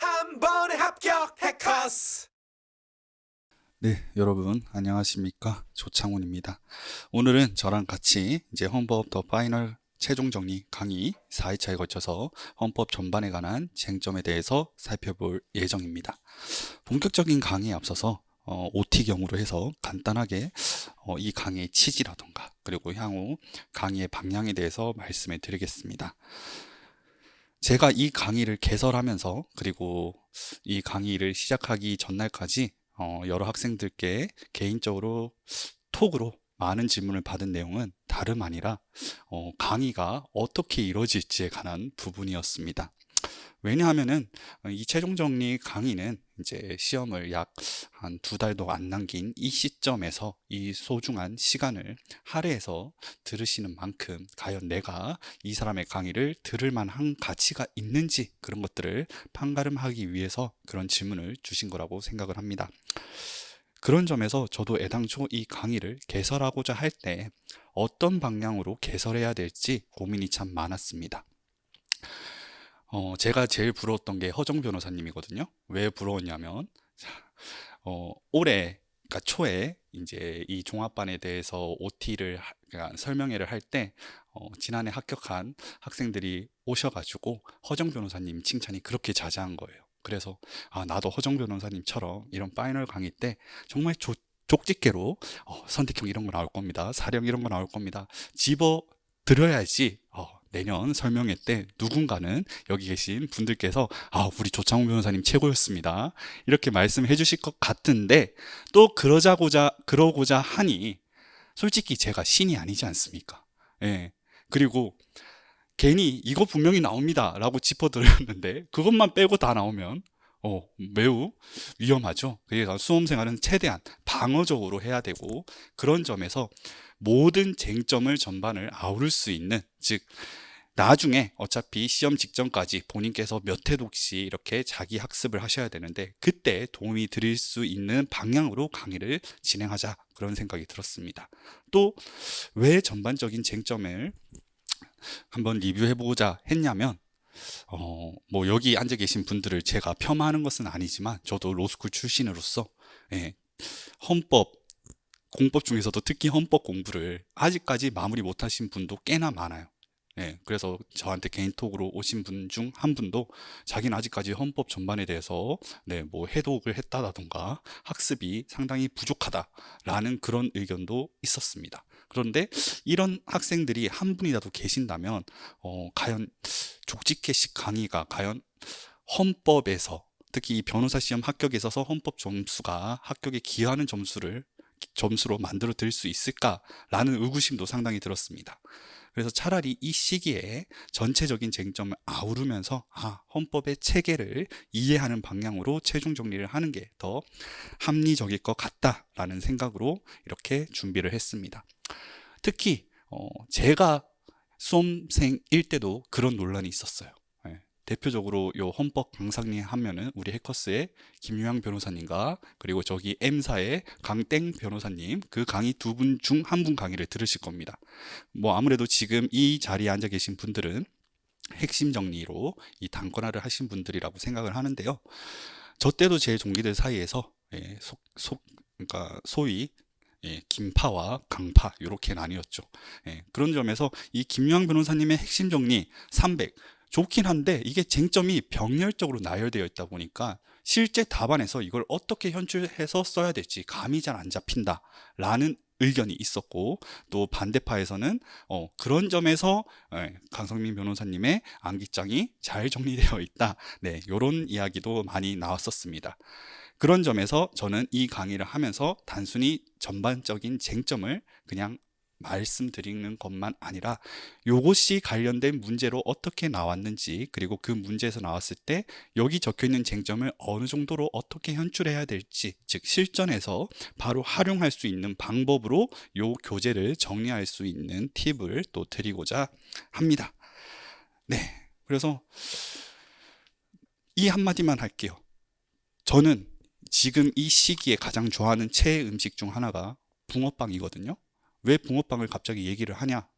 한 번에 합격 해커스. 네, 여러분 안녕하십니까? 조창훈입니다. 오늘은 저랑 같이 이제 헌법 더 파이널 최종 정리 강의 4회차에 거쳐서 헌법 전반에 관한 쟁점에 대해서 살펴볼 예정입니다. 본격적인 강의에 앞서서 OT 경우로 해서 간단하게 이 강의의 취지라던가 그리고 향후 강의의 방향에 대해서 말씀해 드리겠습니다. 제가 이 강의를 개설하면서 그리고 이 강의를 시작하기 전날까지 여러 학생들께 개인적으로 톡으로 많은 질문을 받은 내용은 다름 아니라 강의가 어떻게 이루어질지에 관한 부분이었습니다. 왜냐하면은 이 최종 정리 강의는 이제 시험을 약 한 2달도 안 남긴 이 시점에서 이 소중한 시간을 할애해서 들으시는 만큼 과연 내가 이 사람의 강의를 들을 만한 가치가 있는지 그런 것들을 판가름하기 위해서 그런 질문을 주신 거라고 생각을 합니다. 그런 점에서 저도 애당초 이 강의를 개설하고자 할 때 어떤 방향으로 개설해야 될지 고민이 참 많았습니다. 제가 제일 부러웠던 게 허정 변호사님이거든요. 왜 부러웠냐면, 올해, 그러니까 초에 이제 이 종합반에 대해서 OT를, 그러니까 설명회를 할 때, 지난해 합격한 학생들이 오셔가지고 허정 변호사님 칭찬이 그렇게 자자한 거예요. 그래서, 나도 허정 변호사님처럼 이런 파이널 강의 때 정말 족집게로, 선택형 이런 거 나올 겁니다. 사령 이런 거 나올 겁니다. 집어 들어야지, 내년 설명회 때 누군가는 여기 계신 분들께서 우리 조창훈 변호사님 최고였습니다 이렇게 말씀해 주실 것 같은데 또 그러고자 하니 솔직히 제가 신이 아니지 않습니까? 예. 그리고 괜히 이거 분명히 나옵니다 라고 짚어드렸는데 그것만 빼고 다 나오면 매우 위험하죠. 그래서 수험생활은 최대한 방어적으로 해야 되고 그런 점에서 모든 쟁점을 전반을 아우를 수 있는, 즉 나중에 어차피 시험 직전까지 본인께서 몇 회독씩 이렇게 자기 학습을 하셔야 되는데 그때 도움이 드릴 수 있는 방향으로 강의를 진행하자 그런 생각이 들었습니다. 또 왜 전반적인 쟁점을 한번 리뷰해보고자 했냐면 뭐 여기 앉아 계신 분들을 제가 폄하하는 것은 아니지만 저도 로스쿨 출신으로서 헌법 공법 중에서도 특히 헌법 공부를 아직까지 마무리 못하신 분도 꽤나 많아요. 그래서 저한테 개인톡으로 오신 분 중 한 분도 자기는 아직까지 헌법 전반에 대해서 뭐 해독을 했다던가 학습이 상당히 부족하다라는 그런 의견도 있었습니다. 그런데 이런 학생들이 한 분이라도 계신다면 과연 족집게식 강의가 과연 헌법에서 특히 이 변호사 시험 합격에 있어서 헌법 점수가 합격에 기여하는 점수로 만들어 드릴 수 있을까라는 의구심도 상당히 들었습니다. 그래서 차라리 이 시기에 전체적인 쟁점을 아우르면서 헌법의 체계를 이해하는 방향으로 최종 정리를 하는 게 더 합리적일 것 같다라는 생각으로 이렇게 준비를 했습니다. 특히 제가 수험생일 때도 그런 논란이 있었어요. 대표적으로 요 헌법 강상리 하면은 우리 해커스의 김유양 변호사님과 그리고 저기 M사의 강땡 변호사님 그 강의 두 분 중 한 분 강의를 들으실 겁니다. 뭐 아무래도 지금 이 자리에 앉아 계신 분들은 핵심 정리로 이 단권화를 하신 분들이라고 생각을 하는데요. 저 때도 제 동기들 사이에서 그러니까 소위 김파와 강파 이렇게 나뉘었죠. 그런 점에서 이 김유양 변호사님의 핵심 정리 300 좋긴 한데 이게 쟁점이 병렬적으로 나열되어 있다 보니까 실제 답안에서 이걸 어떻게 현출해서 써야 될지 감이 잘 안 잡힌다 라는 의견이 있었고 또 반대파에서는 그런 점에서 강성민 변호사님의 암기장이 잘 정리되어 있다 이런 이야기도 많이 나왔었습니다. 그런 점에서 저는 이 강의를 하면서 단순히 전반적인 쟁점을 그냥 말씀드리는 것만 아니라 요것이 관련된 문제로 어떻게 나왔는지 그리고 그 문제에서 나왔을 때 여기 적혀있는 쟁점을 어느 정도로 어떻게 현출해야 될지 즉 실전에서 바로 활용할 수 있는 방법으로 요 교재를 정리할 수 있는 팁을 또 드리고자 합니다. 그래서 이 한마디만 할게요. 저는 지금 이 시기에 가장 좋아하는 최애 음식 중 하나가 붕어빵이거든요. 왜 붕어빵을 갑자기 얘기를 하냐?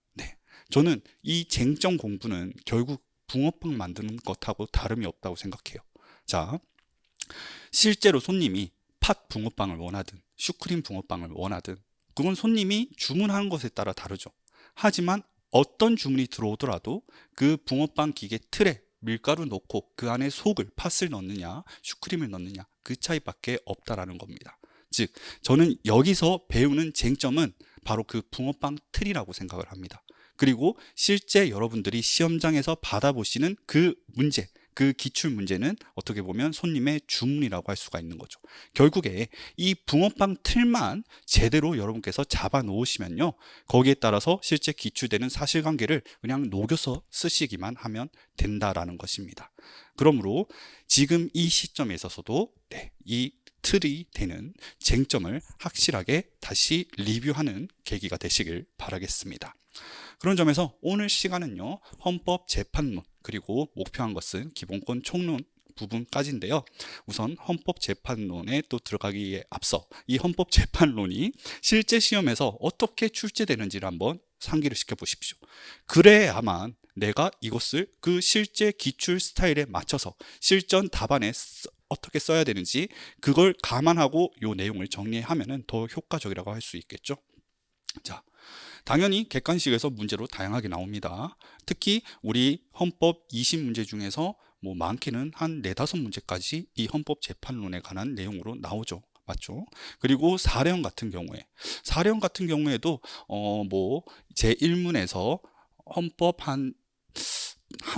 저는 이 쟁점 공부는 결국 붕어빵 만드는 것하고 다름이 없다고 생각해요. 자, 실제로 손님이 팥 붕어빵을 원하든 슈크림 붕어빵을 원하든 그건 손님이 주문하는 것에 따라 다르죠. 하지만 어떤 주문이 들어오더라도 그 붕어빵 기계 틀에 밀가루 넣고 그 안에 속을 팥을 넣느냐 슈크림을 넣느냐 그 차이밖에 없다라는 겁니다. 즉 저는 여기서 배우는 쟁점은 바로 그 붕어빵 틀이라고 생각을 합니다. 그리고 실제 여러분들이 시험장에서 받아보시는 그 문제, 그 기출 문제는 어떻게 보면 손님의 주문이라고 할 수가 있는 거죠. 결국에 이 붕어빵 틀만 제대로 여러분께서 잡아 놓으시면요, 거기에 따라서 실제 기출되는 사실관계를 그냥 녹여서 쓰시기만 하면 된다라는 것입니다. 그러므로 지금 이 시점에 있어서도 이 틀이 되는 쟁점을 확실하게 다시 리뷰하는 계기가 되시길 바라겠습니다. 그런 점에서 오늘 시간은요, 헌법 재판론 그리고 목표한 것은 기본권 총론 부분까지인데요. 우선 헌법 재판론에 또 들어가기에 앞서 이 헌법 재판론이 실제 시험에서 어떻게 출제되는지를 한번 상기를 시켜 보십시오. 그래야만 내가 이것을 그 실제 기출 스타일에 맞춰서 실전 답안에 어떻게 써야 되는지 그걸 감안하고 이 내용을 정리하면 더 효과적이라고 할 수 있겠죠. 자, 당연히 객관식에서 문제로 다양하게 나옵니다. 특히 우리 헌법 20문제 중에서 뭐 많게는 한 4-5문제까지 이 헌법 재판론에 관한 내용으로 나오죠. 맞죠? 그리고 사례형 같은 경우에도 뭐 제1문에서 헌법 한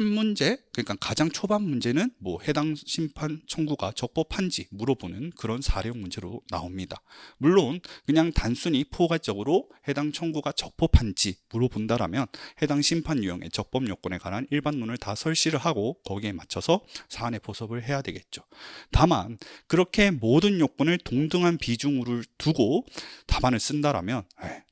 문제, 그러니까 가장 초반 문제는 뭐 해당 심판 청구가 적법한지 물어보는 그런 사례형 문제로 나옵니다. 물론 그냥 단순히 포괄적으로 해당 청구가 적법한지 물어본다라면 해당 심판 유형의 적법 요건에 관한 일반론을 다 설치를 하고 거기에 맞춰서 사안의 포섭을 해야 되겠죠. 다만 그렇게 모든 요건을 동등한 비중으로 두고 답안을 쓴다라면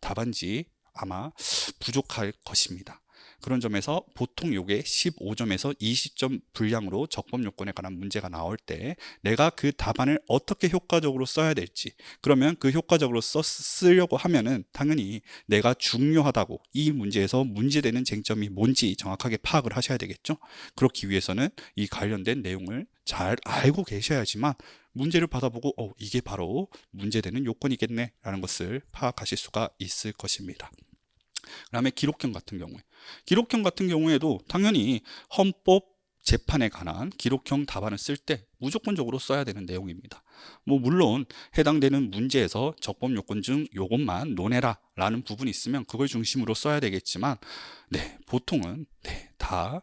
답안지 아마 부족할 것입니다. 그런 점에서 보통 요게 15점에서 20점 분량으로 적법 요건에 관한 문제가 나올 때 내가 그 답안을 어떻게 효과적으로 써야 될지, 그러면 그 효과적으로 쓰려고 하면은 당연히 내가 중요하다고 이 문제에서 문제되는 쟁점이 뭔지 정확하게 파악을 하셔야 되겠죠. 그렇기 위해서는 이 관련된 내용을 잘 알고 계셔야지만 문제를 받아보고 이게 바로 문제되는 요건이겠네 라는 것을 파악하실 수가 있을 것입니다. 그 다음에 기록형 같은 경우에도 당연히 헌법 재판에 관한 기록형 답안을 쓸 때 무조건적으로 써야 되는 내용입니다. 뭐 물론 해당되는 문제에서 적법 요건 중 요것만 논해라 라는 부분이 있으면 그걸 중심으로 써야 되겠지만 보통은 다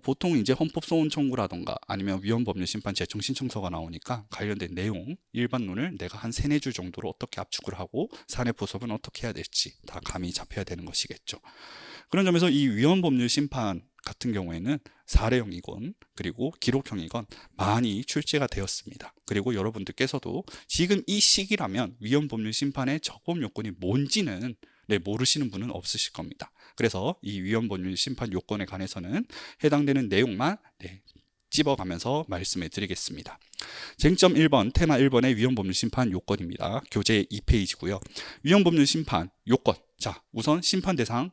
보통 이제 헌법소원 청구라던가 아니면 위헌법률심판 제청 신청서가 나오니까 관련된 내용, 일반론을 내가 한 3-4줄 정도로 어떻게 압축을 하고 사내 포섭은 어떻게 해야 될지 다 감이 잡혀야 되는 것이겠죠. 그런 점에서 이 위헌법률심판 같은 경우에는 사례형이건 그리고 기록형이건 많이 출제가 되었습니다. 그리고 여러분들께서도 지금 이 시기라면 위헌법률심판의 적법 요건이 뭔지는 모르시는 분은 없으실 겁니다. 그래서 이 위헌법률 심판 요건에 관해서는 해당되는 내용만 찝어가면서 말씀해 드리겠습니다. 쟁점 1번, 테마 1번의 위헌법률 심판 요건입니다. 교재 2페이지고요. 위헌법률 심판 요건. 자, 우선 심판 대상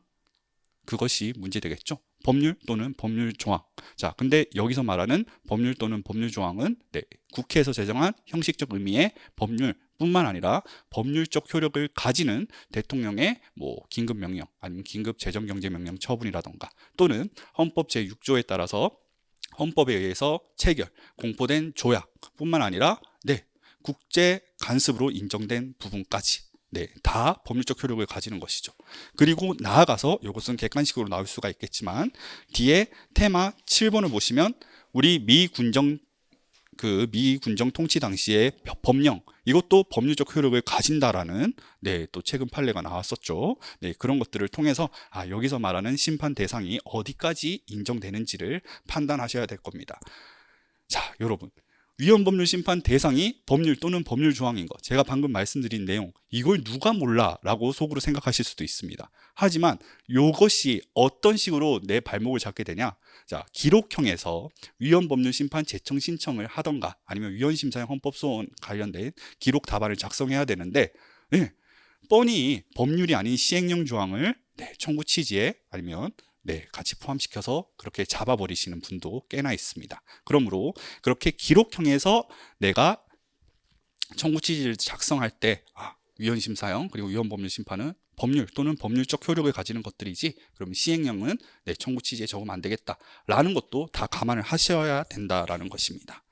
그것이 문제되겠죠. 법률 또는 법률 조항. 자, 근데 여기서 말하는 법률 또는 법률 조항은 국회에서 제정한 형식적 의미의 법률 뿐만 아니라 법률적 효력을 가지는 대통령의 뭐 긴급명령 아니면 긴급재정경제명령 처분이라던가 또는 헌법 제6조에 따라서 헌법에 의해서 체결, 공포된 조약 뿐만 아니라 국제 간섭으로 인정된 부분까지 다 법률적 효력을 가지는 것이죠. 그리고 나아가서 이것은 객관식으로 나올 수가 있겠지만 뒤에 테마 7번을 보시면 우리 미 군정 통치 당시의 법령 이것도 법률적 효력을 가진다라는 또 최근 판례가 나왔었죠. 그런 것들을 통해서 여기서 말하는 심판 대상이 어디까지 인정되는지를 판단하셔야 될 겁니다. 자, 여러분. 위헌법률 심판 대상이 법률 또는 법률 조항인 것, 제가 방금 말씀드린 내용 이걸 누가 몰라 라고 속으로 생각하실 수도 있습니다. 하지만 이것이 어떤 식으로 내 발목을 잡게 되냐, 자, 기록형에서 위헌법률 심판 제청 신청을 하던가 아니면 위헌심사형 헌법소원 관련된 기록 답안을 작성해야 되는데 뻔히 법률이 아닌 시행령 조항을 청구 취지에 아니면 네, 같이 포함시켜서 그렇게 잡아버리시는 분도 꽤나 있습니다. 그러므로 그렇게 기록형에서 내가 청구 취지를 작성할 때 위헌심사형 그리고 위헌법률심판은 법률 또는 법률적 효력을 가지는 것들이지, 그럼 시행령은 내 청구 취지에 적으면 안 되겠다라는 것도 다 감안을 하셔야 된다라는 것입니다.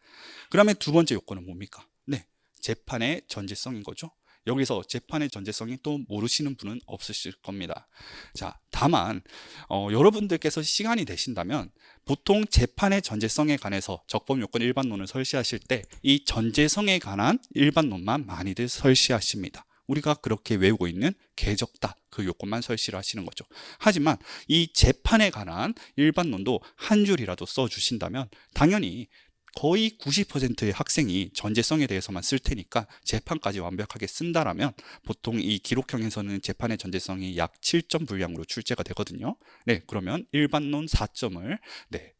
그러면 두 번째 요건은 뭡니까? 네, 재판의 전제성인 거죠. 여기서 재판의 전제성이 또 모르시는 분은 없으실 겁니다. 자, 다만 여러분들께서 시간이 되신다면 보통 재판의 전제성에 관해서 적법 요건 일반론을 설시하실 때 이 전제성에 관한 일반론만 많이들 설시하십니다. 우리가 그렇게 외우고 있는 개적다 그 요건만 설시를 하시는 거죠. 하지만 이 재판에 관한 일반론도 한 줄이라도 써주신다면 당연히 거의 90%의 학생이 전제성에 대해서만 쓸 테니까 재판까지 완벽하게 쓴다라면 보통 이 기록형에서는 재판의 전제성이 약 7점 분량으로 출제가 되거든요. 네, 그러면 일반론 4점을 네,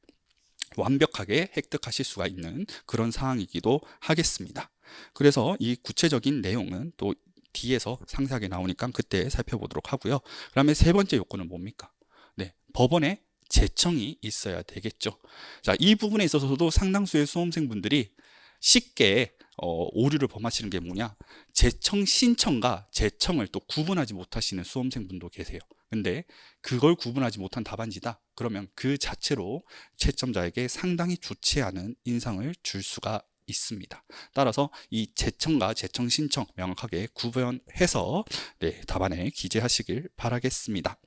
완벽하게 획득하실 수가 있는 그런 상황이기도 하겠습니다. 그래서 이 구체적인 내용은 또 뒤에서 상세하게 나오니까 그때 살펴보도록 하고요. 그다음에 세 번째 요건은 뭡니까? 네, 법원에 제청이 있어야 되겠죠. 자, 이 부분에 있어서도 상당수의 수험생분들이 쉽게 오류를 범하시는 게 뭐냐? 제청 신청과 제청을 또 구분하지 못하시는 수험생분도 계세요. 근데 그걸 구분하지 못한 답안지다. 그러면 그 자체로 채점자에게 상당히 좋지 않은 인상을 줄 수가 있습니다. 따라서 이 제청과 제청 신청 명확하게 구분해서 네, 답안에 기재하시길 바라겠습니다.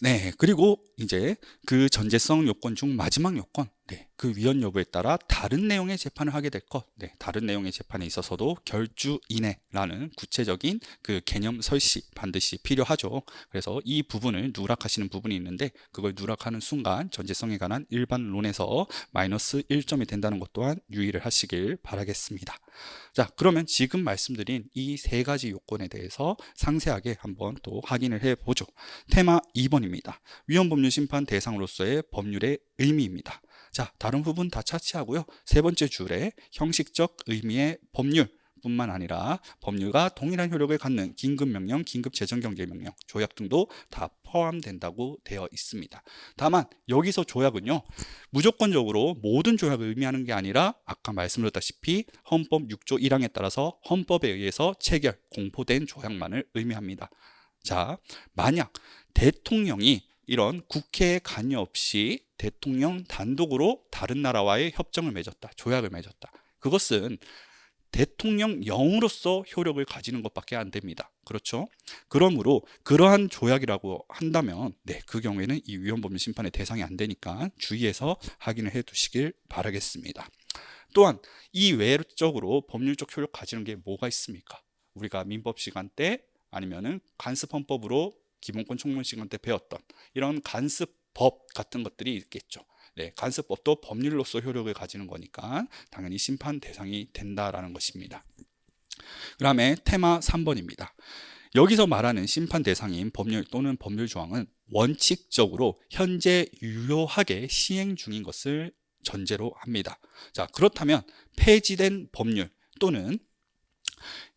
네, 그리고 이제 그 전제성 요건 중 마지막 요건, 네, 그 위헌 여부에 따라 다른 내용의 재판을 하게 될 것, 네, 다른 내용의 재판에 있어서도 결주 이내라는 구체적인 그 개념 설시 반드시 필요하죠. 그래서 이 부분을 누락하시는 부분이 있는데 그걸 누락하는 순간 전제성에 관한 일반론에서 마이너스 1점이 된다는 것 또한 유의를 하시길 바라겠습니다. 자, 그러면 지금 말씀드린 이 세 가지 요건에 대해서 상세하게 한번 또 확인을 해보죠. 테마 2번입니다. 위헌법률심판 대상으로서의 법률의 의미입니다. 자, 다른 부분 다 차치하고요. 세 번째 줄에 형식적 의미의 법률 뿐만 아니라 법률과 동일한 효력을 갖는 긴급명령, 긴급재정경제명령, 조약 등도 다 포함된다고 되어 있습니다. 다만 여기서 조약은요, 무조건적으로 모든 조약을 의미하는 게 아니라 아까 말씀드렸다시피 헌법 6조 1항에 따라서 헌법에 의해서 체결, 공포된 조약만을 의미합니다. 자, 만약 대통령이 이런 국회의 관여 없이 대통령 단독으로 다른 나라와의 협정을 맺었다, 조약을 맺었다. 그것은 대통령령으로서 효력을 가지는 것밖에 안 됩니다. 그렇죠? 그러므로 그러한 조약이라고 한다면 네, 그 경우에는 이 위헌법률 심판의 대상이 안 되니까 주의해서 확인을 해 두시길 바라겠습니다. 또한 이 외적으로 법률적 효력 가지는 게 뭐가 있습니까? 우리가 민법 시간 때 아니면은 간습헌법으로 기본권 총론 시간 때 배웠던 이런 간습법 같은 것들이 있겠죠. 네, 간습법도 법률로서 효력을 가지는 거니까 당연히 심판 대상이 된다라는 것입니다. 그 다음에 테마 3번입니다. 여기서 말하는 심판 대상인 법률 또는 법률 조항은 원칙적으로 현재 유효하게 시행 중인 것을 전제로 합니다. 자, 그렇다면 폐지된 법률 또는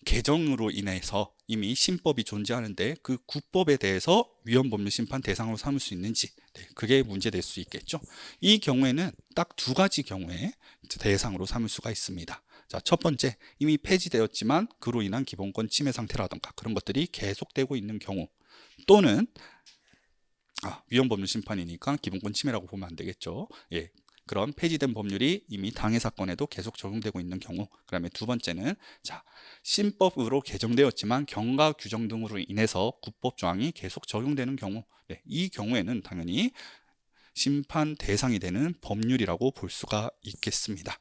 개정으로 인해서 이미 신법이 존재하는데 그 구법에 대해서 위헌법률 심판 대상으로 삼을 수 있는지, 네, 그게 문제될 수 있겠죠. 이 경우에는 딱 두 가지 경우에 대상으로 삼을 수가 있습니다. 자, 첫 번째, 이미 폐지되었지만 그로 인한 기본권 침해 상태라던가 그런 것들이 계속되고 있는 경우, 또는 위헌법률 심판이니까 기본권 침해라고 보면 안 되겠죠. 예, 그런 폐지된 법률이 이미 당해 사건에도 계속 적용되고 있는 경우. 그다음에 두 번째는 자, 신법으로 개정되었지만 경과 규정 등으로 인해서 구법 조항이 계속 적용되는 경우. 네, 이 경우에는 당연히 심판 대상이 되는 법률이라고 볼 수가 있겠습니다.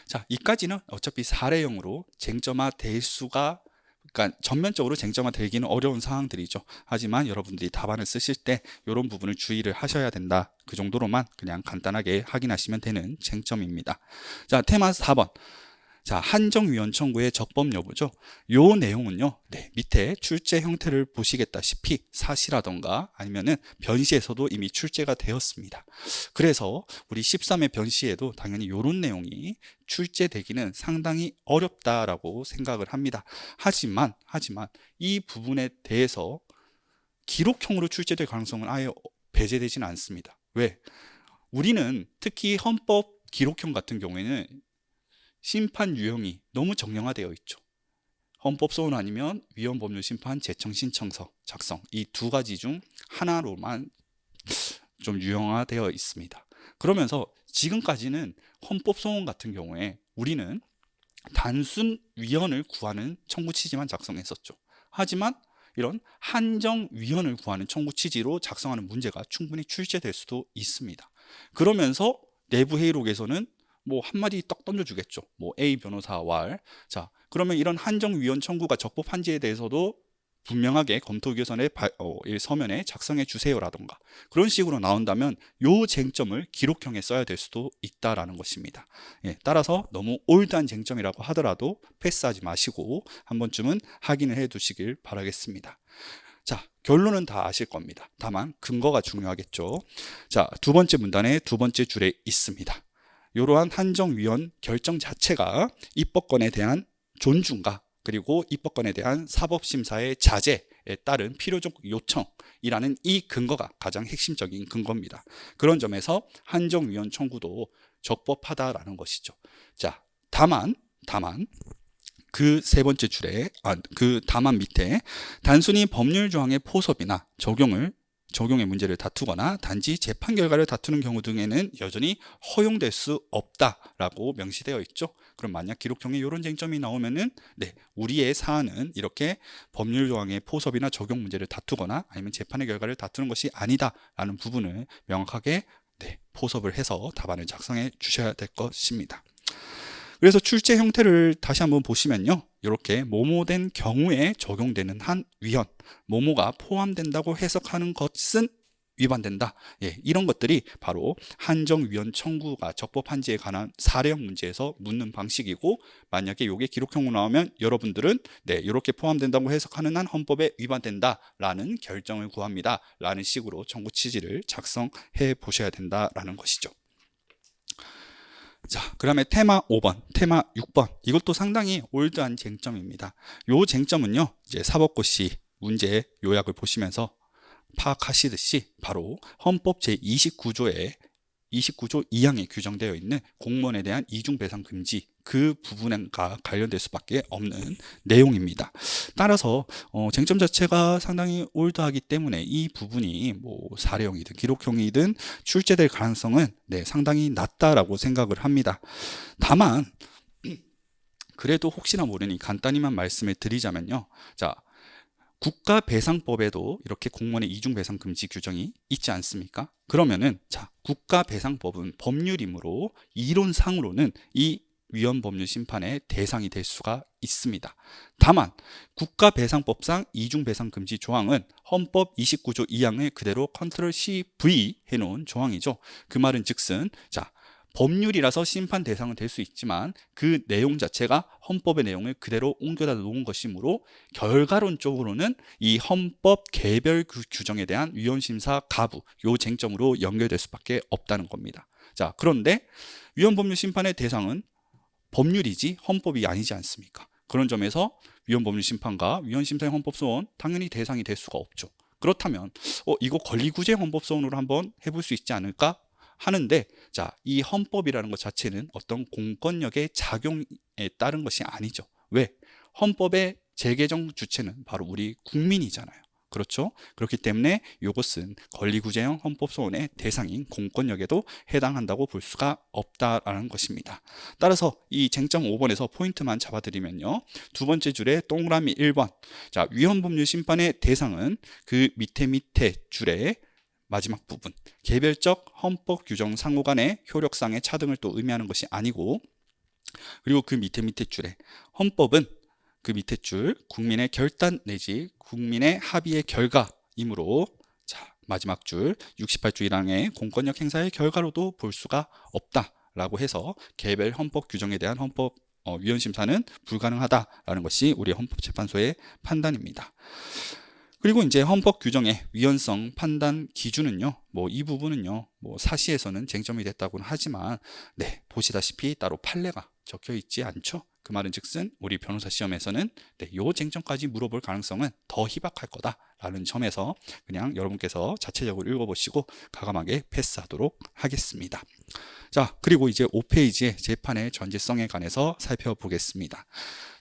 자, 이까지는 어차피 사례형으로 쟁점화 될 수가, 그러니까 전면적으로 쟁점화 되기는 어려운 상황들이죠. 하지만 여러분들이 답안을 쓰실 때 이런 부분을 주의를 하셔야 된다. 그 정도로만 그냥 간단하게 확인하시면 되는 쟁점입니다. 자, 테마 4번. 자, 한정위헌 청구의 적법 여부죠. 요 내용은요, 네, 밑에 출제 형태를 보시겠다시피 사시라던가 아니면은 변시에서도 이미 출제가 되었습니다. 그래서 우리 13회 변시에도 당연히 이런 내용이 출제되기는 상당히 어렵다라고 생각을 합니다. 하지만 이 부분에 대해서 기록형으로 출제될 가능성은 아예 배제되지는 않습니다. 왜? 우리는 특히 헌법 기록형 같은 경우에는 심판 유형이 너무 정형화되어 있죠. 헌법소원 아니면 위헌법률심판 제청 신청서 작성, 이 두 가지 중 하나로만 좀 유형화되어 있습니다. 그러면서 지금까지는 헌법소원 같은 경우에 우리는 단순 위헌을 구하는 청구 취지만 작성했었죠. 하지만 이런 한정 위헌을 구하는 청구 취지로 작성하는 문제가 충분히 출제될 수도 있습니다. 그러면서 내부 회의록에서는 뭐 한마디 떡 던져주겠죠. 뭐 A 변호사 왈. 자, 그러면 이런 한정 위헌 청구가 적법한지에 대해서도 분명하게 검토의견서의 서면에 작성해 주세요라던가 그런 식으로 나온다면 요 쟁점을 기록형에 써야 될 수도 있다라는 것입니다. 예, 따라서 너무 올드한 쟁점이라고 하더라도 패스하지 마시고 한 번쯤은 확인을 해 두시길 바라겠습니다. 자, 결론은 다 아실 겁니다. 다만 근거가 중요하겠죠. 자, 두 번째 문단의 두 번째 줄에 있습니다. 이러한 한정위원 결정 자체가 입법권에 대한 존중과 그리고 입법권에 대한 사법심사의 자제에 따른 필요적 요청이라는 이 근거가 가장 핵심적인 근거입니다. 그런 점에서 한정위원 청구도 적법하다라는 것이죠. 자, 다만 그 세 번째 줄에 그 다만 밑에 단순히 법률 조항의 포섭이나 적용의 문제를 다투거나 단지 재판 결과를 다투는 경우 등에는 여전히 허용될 수 없다라고 명시되어 있죠. 그럼 만약 기록형에 이런 쟁점이 나오면은 우리의 사안은 이렇게 법률 조항의 포섭이나 적용 문제를 다투거나 아니면 재판의 결과를 다투는 것이 아니다라는 부분을 명확하게 포섭을 해서 답안을 작성해 주셔야 될 것입니다. 그래서 출제 형태를 다시 한번 보시면요. 이렇게 모모된 경우에 적용되는 한 위헌, 모모가 포함된다고 해석하는 것은 위반된다. 이런 것들이 바로 한정위헌 청구가 적법한지에 관한 사례형 문제에서 묻는 방식이고 만약에 이게 기록형으로 나오면 여러분들은 이렇게 포함된다고 해석하는 한 헌법에 위반된다라는 결정을 구합니다. 라는 식으로 청구 취지를 작성해 보셔야 된다라는 것이죠. 자, 그 다음에 테마 5번, 테마 6번. 이것도 상당히 올드한 쟁점입니다. 요 쟁점은요, 이제 사법고시 문제 요약을 보시면서 파악하시듯이 바로 헌법 제29조에 29조 2항에 규정되어 있는 공무원에 대한 이중배상 금지 그 부분과 관련될 수밖에 없는 내용입니다. 따라서 쟁점 자체가 상당히 올드하기 때문에 이 부분이 뭐 사례형이든 기록형이든 출제될 가능성은 상당히 낮다라고 생각을 합니다. 다만 그래도 혹시나 모르니 간단히만 말씀을 드리자면요. 자, 국가배상법에도 이렇게 공무원의 이중배상 금지 규정이 있지 않습니까? 그러면은 자, 국가배상법은 법률이므로 이론상으로는 이 위헌법률심판의 대상이 될 수가 있습니다. 다만 국가배상법상 이중배상 금지 조항은 헌법 29조 2항을 그대로 컨트롤 CV 해놓은 조항이죠. 그 말은 즉슨 자, 법률이라서 심판 대상은 될 수 있지만 그 내용 자체가 헌법의 내용을 그대로 옮겨다 놓은 것이므로 결과론적으로는 이 헌법 개별 규정에 대한 위헌심사 가부 요 쟁점으로 연결될 수밖에 없다는 겁니다. 자, 그런데 위헌법률심판의 대상은 법률이지 헌법이 아니지 않습니까? 그런 점에서 위헌법률심판과 위헌심사의 헌법소원 당연히 대상이 될 수가 없죠. 그렇다면 이거 권리구제 헌법소원으로 한번 해볼 수 있지 않을까? 하는데 자, 이 헌법이라는 것 자체는 어떤 공권력의 작용에 따른 것이 아니죠. 왜? 헌법의 재개정 주체는 바로 우리 국민이잖아요. 그렇죠? 그렇기 때문에 이것은 권리구제형 헌법소원의 대상인 공권력에도 해당한다고 볼 수가 없다라는 것입니다. 따라서 이 쟁점 5번에서 포인트만 잡아드리면요. 두 번째 줄에 동그라미 1번. 자, 위헌법률심판의 대상은 그 밑에 줄에 마지막 부분, 개별적 헌법 규정 상호 간의 효력상의 차등을 또 의미하는 것이 아니고 그리고 그 밑에 줄에 헌법은 그 밑에 줄 국민의 결단 내지 국민의 합의의 결과이므로 자, 마지막 줄 68조 1항의 공권력 행사의 결과로도 볼 수가 없다라고 해서 개별 헌법 규정에 대한 헌법 위헌심사는 불가능하다라는 것이 우리 헌법재판소의 판단입니다. 그리고 이제 헌법 규정의 위헌성 판단 기준은요, 뭐 이 부분은요, 뭐 사시에서는 쟁점이 됐다고는 하지만, 보시다시피 따로 판례가 적혀 있지 않죠. 그 말은 즉슨 우리 변호사 시험에서는 요 쟁점까지 물어볼 가능성은 더 희박할 거다라는 점에서 그냥 여러분께서 자체적으로 읽어보시고 과감하게 패스하도록 하겠습니다. 자, 그리고 이제 5페이지의 재판의 전제성에 관해서 살펴보겠습니다.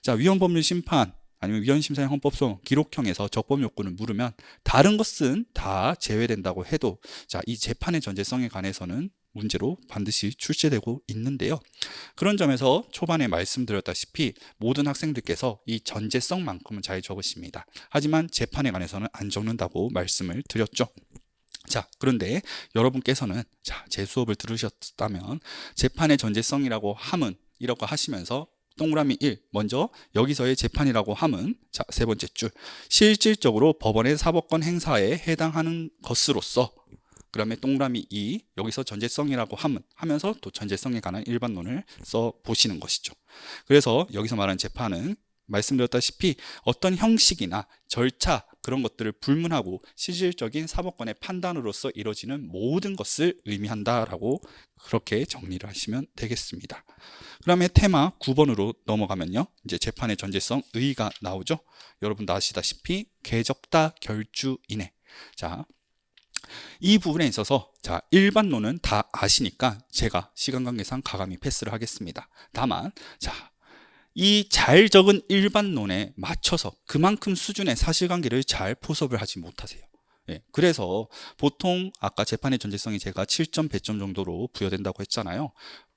자, 위헌법률 심판 아니면 위헌심사형 헌법소원 기록형에서 적법 요건을 물으면 다른 것은 다 제외된다고 해도 자, 이 재판의 전제성에 관해서는 문제로 반드시 출제되고 있는데요. 그런 점에서 초반에 말씀드렸다시피 모든 학생들께서 이 전제성만큼은 잘 적으십니다. 하지만 재판에 관해서는 안 적는다고 말씀을 드렸죠. 자, 그런데 여러분께서는 자, 제 수업을 들으셨다면 재판의 전제성이라고 함은 이라고 하시면서 동그라미 1, 먼저 여기서의 재판이라고 함은 자, 세 번째 줄 실질적으로 법원의 사법권 행사에 해당하는 것으로서 그 다음에 동그라미 2, 여기서 전제성이라고 함은 하면서 또 전제성에 관한 일반론을 써 보시는 것이죠. 그래서 여기서 말하는 재판은 말씀드렸다시피 어떤 형식이나 절차 그런 것들을 불문하고 실질적인 사법권의 판단으로서 이루어지는 모든 것을 의미한다라고 그렇게 정리를 하시면 되겠습니다. 그 다음에 테마 9번으로 넘어가면요. 이제 재판의 전제성 의의가 나오죠. 여러분도 아시다시피 개적다 결주인해. 자, 이 부분에 있어서 자, 일반론은 다 아시니까 제가 시간 관계상 가감히 패스를 하겠습니다. 다만 자, 이 잘 적은 일반론에 맞춰서 그만큼 수준의 사실관계를 잘 포섭을 하지 못하세요. 예, 그래서 보통 아까 재판의 전제성이 제가 7점, 100점 정도로 부여된다고 했잖아요.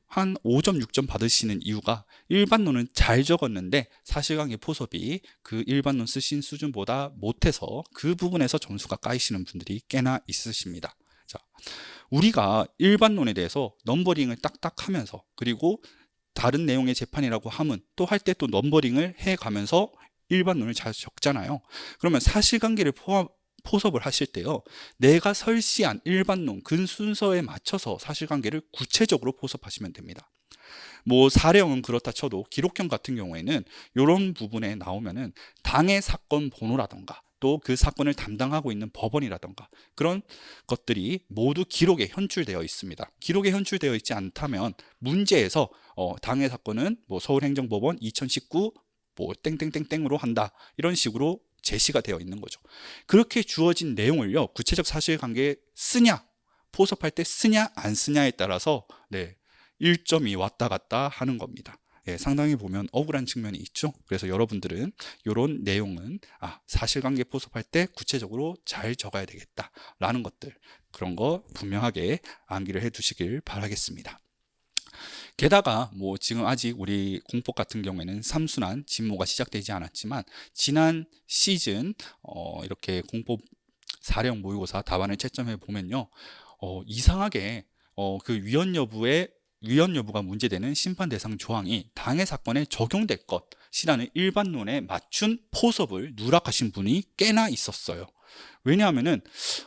한 5점, 6점 받으시는 이유가 일반론은 잘 적었는데 사실관계 포섭이 그 일반론 쓰신 수준보다 못해서 그 부분에서 점수가 까이시는 분들이 꽤나 있으십니다. 자, 우리가 일반론에 대해서 넘버링을 딱딱 하면서 그리고 다른 내용의 재판이라고 하면 또 할 때 또 넘버링을 해가면서 일반론을 잘 적잖아요. 그러면 사실관계를 포섭을 하실 때요, 내가 설시한 일반론 그 순서에 맞춰서 사실관계를 구체적으로 포섭하시면 됩니다. 뭐 사례형은 그렇다 쳐도 기록형 같은 경우에는 이런 부분에 나오면은 당해 사건 번호라던가 또 그 사건을 담당하고 있는 법원이라던가 그런 것들이 모두 기록에 현출되어 있습니다. 기록에 현출되어 있지 않다면 문제에서 당해 사건은 뭐 서울행정법원 2019 뭐 땡땡땡땡으로 한다 이런 식으로 제시가 되어 있는 거죠. 그렇게 주어진 내용을요, 구체적 사실관계에 쓰냐, 포섭할 때 쓰냐 안 쓰냐에 따라서 1점이 왔다 갔다 하는 겁니다. 예, 상당히 보면 억울한 측면이 있죠. 그래서 여러분들은 이런 내용은 사실관계 포섭할 때 구체적으로 잘 적어야 되겠다라는 것들, 그런 거 분명하게 암기를 해 두시길 바라겠습니다. 게다가 뭐 지금 아직 우리 공법 같은 경우에는 3순환 진모가 시작되지 않았지만 지난 시즌 이렇게 공법 사례형 모의고사 답안을 채점해 보면요, 이상하게 그 위헌 여부가 문제되는 심판 대상 조항이 당해 사건에 적용될 것이라는 일반론에 맞춘 포섭을 누락하신 분이 꽤나 있었어요. 왜냐하면은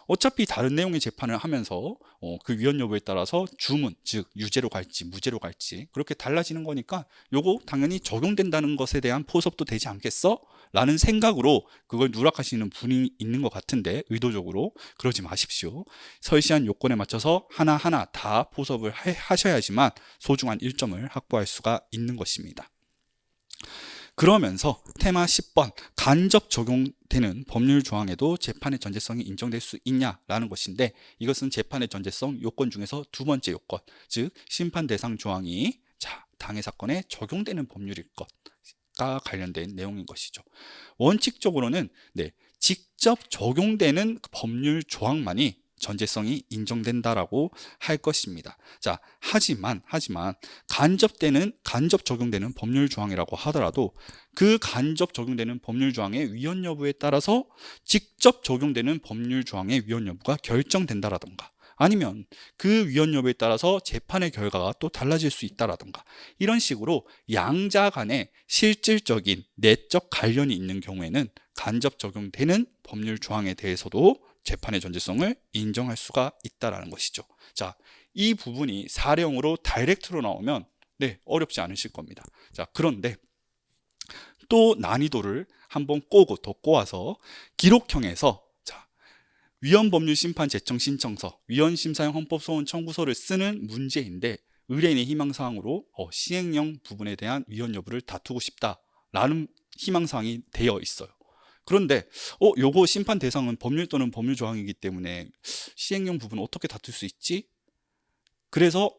어차피 다른 내용의 재판을 하면서 그 위헌 여부에 따라서 주문, 즉 유죄로 갈지 무죄로 갈지 그렇게 달라지는 거니까 요거 당연히 적용된다는 것에 대한 포섭도 되지 않겠어? 라는 생각으로 그걸 누락하시는 분이 있는 것 같은데 의도적으로 그러지 마십시오. 설시한 요건에 맞춰서 하나하나 다 포섭을 하셔야지만 소중한 1점을 확보할 수가 있는 것입니다. 그러면서 테마 10번 간접 적용되는 법률 조항에도 재판의 전제성이 인정될 수 있냐라는 것인데, 이것은 재판의 전제성 요건 중에서 두 번째 요건, 즉 심판 대상 조항이 당해 사건에 적용되는 법률일 것과 관련된 내용인 것이죠. 원칙적으로는 직접 적용되는 법률 조항만이 전제성이 인정된다라고 할 것입니다. 자, 하지만 간접 적용되는 법률 조항이라고 하더라도 그 간접 적용되는 법률 조항의 위헌 여부에 따라서 직접 적용되는 법률 조항의 위헌 여부가 결정된다라던가 아니면 그 위헌 여부에 따라서 재판의 결과가 또 달라질 수 있다라던가 이런 식으로 양자 간에 실질적인 내적 관련이 있는 경우에는 간접 적용되는 법률 조항에 대해서도 재판의 전제성을 인정할 수가 있다는 것이죠. 자, 이 부분이 사례형으로 다이렉트로 나오면 어렵지 않으실 겁니다. 자, 그런데 또 난이도를 한번 더 꼬아서 기록형에서 위헌법률 심판 제청 신청서, 위헌심사형 헌법소원 청구서를 쓰는 문제인데 의뢰인의 희망사항으로 시행령 부분에 대한 위헌 여부를 다투고 싶다라는 희망사항이 되어 있어요. 그런데 요거 심판 대상은 법률 또는 법률 조항이기 때문에 시행령 부분은 어떻게 다툴 수 있지? 그래서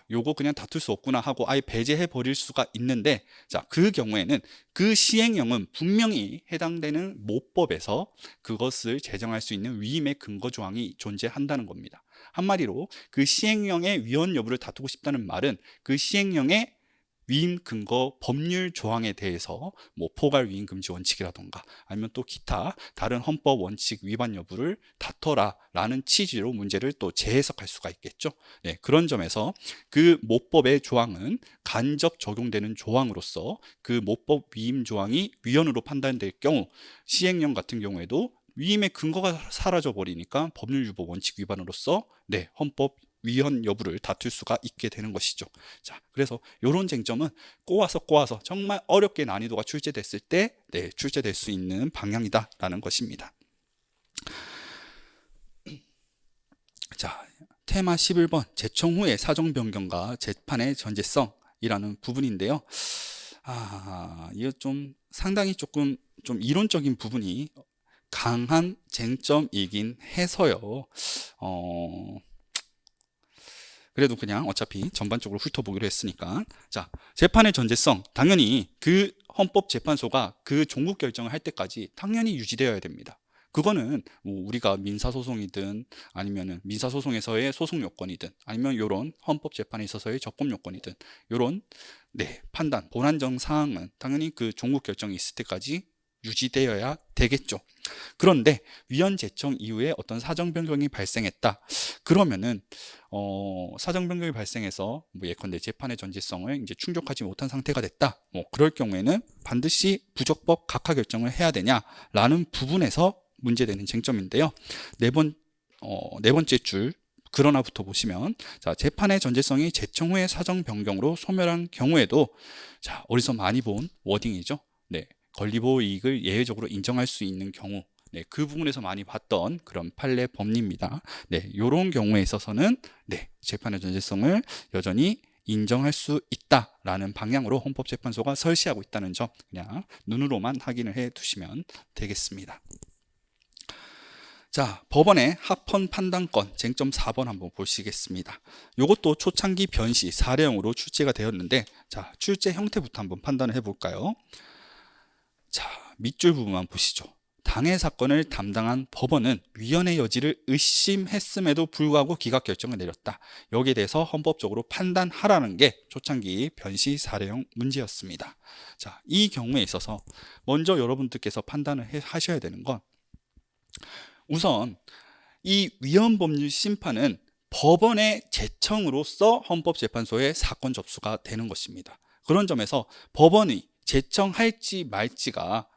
요거 그냥 다툴 수 없구나 하고 아예 배제해 버릴 수가 있는데, 자, 그 경우에는 그 시행령은 분명히 해당되는 모법에서 그것을 제정할 수 있는 위임의 근거 조항이 존재한다는 겁니다. 한마디로 그 시행령의 위헌 여부를 다투고 싶다는 말은 그 시행령의 위임 근거 법률 조항에 대해서 뭐 포괄 위임 금지 원칙이라던가 아니면 또 기타 다른 헌법 원칙 위반 여부를 다퉈라 라는 취지로 문제를 또 재해석할 수가 있겠죠. 네, 그런 점에서 그 모법의 조항은 간접 적용되는 조항으로서 그 모법 위임 조항이 위헌으로 판단될 경우 시행령 같은 경우에도 위임의 근거가 사라져 버리니까 법률 유보 원칙 위반으로서 헌법 위헌 여부를 다툴 수가 있게 되는 것이죠. 자, 그래서 이런 쟁점은 꼬아서 정말 어렵게 난이도가 출제됐을 때 출제될 수 있는 방향이다라는 것입니다. 자, 테마 11번 제청 후의 사정 변경과 재판의 전제성이라는 부분인데요. 이거 좀 상당히 조금 좀 이론적인 부분이 강한 쟁점이긴 해서요. 그래도 그냥 어차피 전반적으로 훑어보기로 했으니까, 자, 재판의 전제성, 당연히 그 헌법재판소가 그 종국 결정을 할 때까지 당연히 유지되어야 됩니다. 그거는 뭐 우리가 민사소송이든 아니면은 민사소송에서의 소송 요건이든 아니면 요런 헌법재판에 있어서의 접근 요건이든 요런 판단, 본안정 사항은 당연히 그 종국 결정이 있을 때까지 유지되어야 되겠죠. 그런데 위헌 제청 이후에 어떤 사정 변경이 발생했다. 그러면은 사정 변경이 발생해서 뭐 예컨대 재판의 전제성을 이제 충족하지 못한 상태가 됐다. 뭐 그럴 경우에는 반드시 부적법 각하 결정을 해야 되냐라는 부분에서 문제되는 쟁점인데요. 네 번째 줄 그러나부터 보시면, 자, 재판의 전제성이 제청 후의 사정 변경으로 소멸한 경우에도, 자, 어디서 많이 본 워딩이죠. 권리보호 이익을 예외적으로 인정할 수 있는 경우, 그 부분에서 많이 봤던 그런 판례 법리입니다. 이런 경우에 있어서는 재판의 전제성을 여전히 인정할 수 있다라는 방향으로 헌법재판소가 설시하고 있다는 점 그냥 눈으로만 확인을 해 두시면 되겠습니다. 자, 법원의 합헌 판단권 쟁점 4번 한번 보시겠습니다. 이것도 초창기 변시 사례형으로 출제가 되었는데, 자, 출제 형태부터 한번 판단을 해볼까요? 자, 밑줄 부분만 보시죠. 당해 사건을 담당한 법원은 위헌의 여지를 의심했음에도 불구하고 기각 결정을 내렸다. 여기에 대해서 헌법적으로 판단하라는 게 초창기 변시 사례형 문제였습니다. 자, 이 경우에 있어서 먼저 여러분들께서 판단을 하셔야 되는 건, 우선 이 위헌 법률 심판은 법원의 제청으로서 헌법재판소에 사건 접수가 되는 것입니다. 그런 점에서 법원이 제청할지 말지가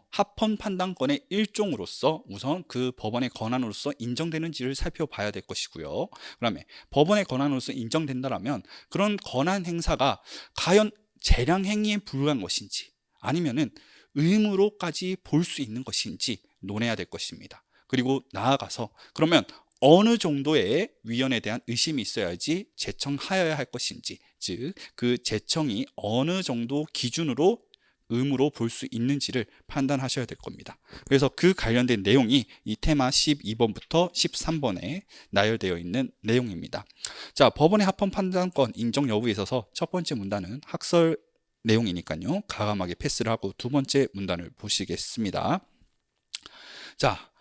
합헌 판단권의 일종으로서 우선 그 법원의 권한으로서 인정되는지를 살펴봐야 될 것이고요. 그다음에 법원의 권한으로서 인정된다라면 그런 권한 행사가 과연 재량 행위에 불과한 것인지 아니면은 의무로까지 볼 수 있는 것인지 논해야 될 것입니다. 그리고 나아가서 그러면 어느 정도의 위헌에 대한 의심이 있어야지 제청하여야 할 것인지, 즉 그 제청이 어느 정도 기준으로 의무로 볼 수 있는지를 판단하셔야 될 겁니다. 그래서 그 관련된 내용이 이 테마 12번부터 13번에 나열되어 있는 내용입니다. 자, 법원의 합헌 판단권 인정 여부에 있어서 첫 번째 문단은 학설 내용이니까요, 가감하게 패스를 하고 두 번째 문단을 보시겠습니다. 자,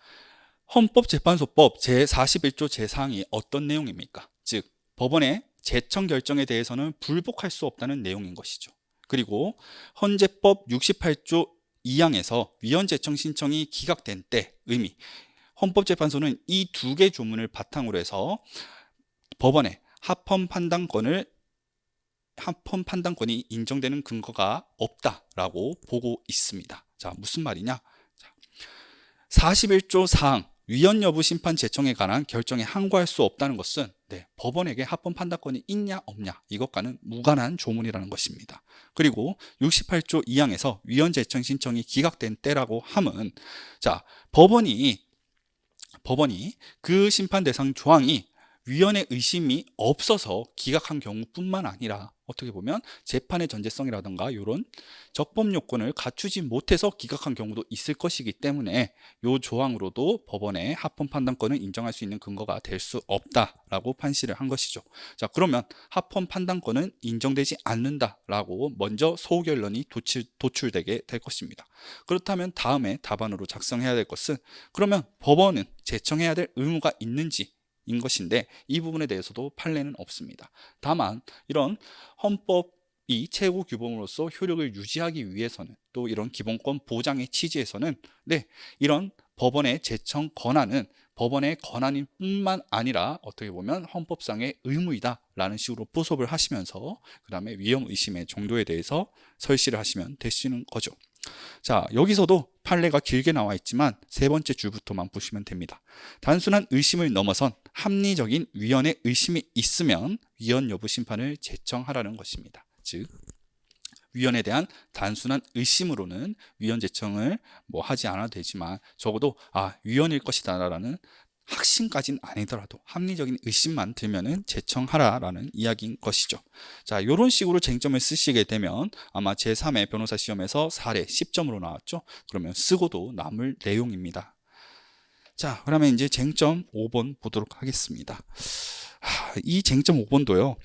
헌법재판소법 제41조 제4항이 어떤 내용입니까? 즉, 법원의 제청 결정에 대해서는 불복할 수 없다는 내용인 것이죠. 그리고 헌재법 68조 2항에서 위헌 제청 신청이 기각된 때 의미, 헌법재판소는 이 두 개 조문을 바탕으로 해서 법원의 합헌 판단권이 인정되는 근거가 없다라고 보고 있습니다. 자, 무슨 말이냐? 41조 4항 위헌 여부 심판 제청에 관한 결정에 항고할 수 없다는 것은 법원에게 합헌 판단권이 있냐 없냐 이것과는 무관한 조문이라는 것입니다. 그리고 68조 2항에서 위헌 제청 신청이 기각된 때라고 함은, 자, 법원이 그 심판 대상 조항이 위헌의 의심이 없어서 기각한 경우뿐만 아니라 어떻게 보면 재판의 전제성이라든가 이런 적법 요건을 갖추지 못해서 기각한 경우도 있을 것이기 때문에 이 조항으로도 법원의 합헌 판단권을 인정할 수 있는 근거가 될 수 없다라고 판시를 한 것이죠. 자, 그러면 합헌 판단권은 인정되지 않는다라고 먼저 소결론이 도출되게 될 것입니다. 그렇다면 다음에 답안으로 작성해야 될 것은 그러면 법원은 제청해야 될 의무가 있는지 인 것인데 이 부분에 대해서도 판례는 없습니다. 다만 이런 헌법이 최고 규범으로서 효력을 유지하기 위해서는 또 이런 기본권 보장의 취지에서는 이런 법원의 제청 권한은 법원의 권한인 뿐만 아니라 어떻게 보면 헌법상의 의무이다라는 식으로 포섭을 하시면서 그 다음에 위헌 의심의 정도에 대해서 설시를 하시면 되시는 거죠. 자, 여기서도 판례가 길게 나와 있지만 세 번째 줄부터만 보시면 됩니다. 단순한 의심을 넘어선 합리적인 위헌의 의심이 있으면 위헌 여부 심판을 제청하라는 것입니다. 즉 위헌에 대한 단순한 의심으로는 위헌 제청을 하지 않아도 되지만 적어도 위헌일 것이다 라는 확신까지는 아니더라도 합리적인 의심만 들면은 제청하라라는 이야기인 것이죠. 자, 이런 식으로 쟁점을 쓰시게 되면 아마 제3회 변호사 시험에서 사례 10점으로 나왔죠. 그러면 쓰고도 남을 내용입니다. 자, 그러면 이제 쟁점 5번 보도록 하겠습니다. 이 쟁점 5번도요.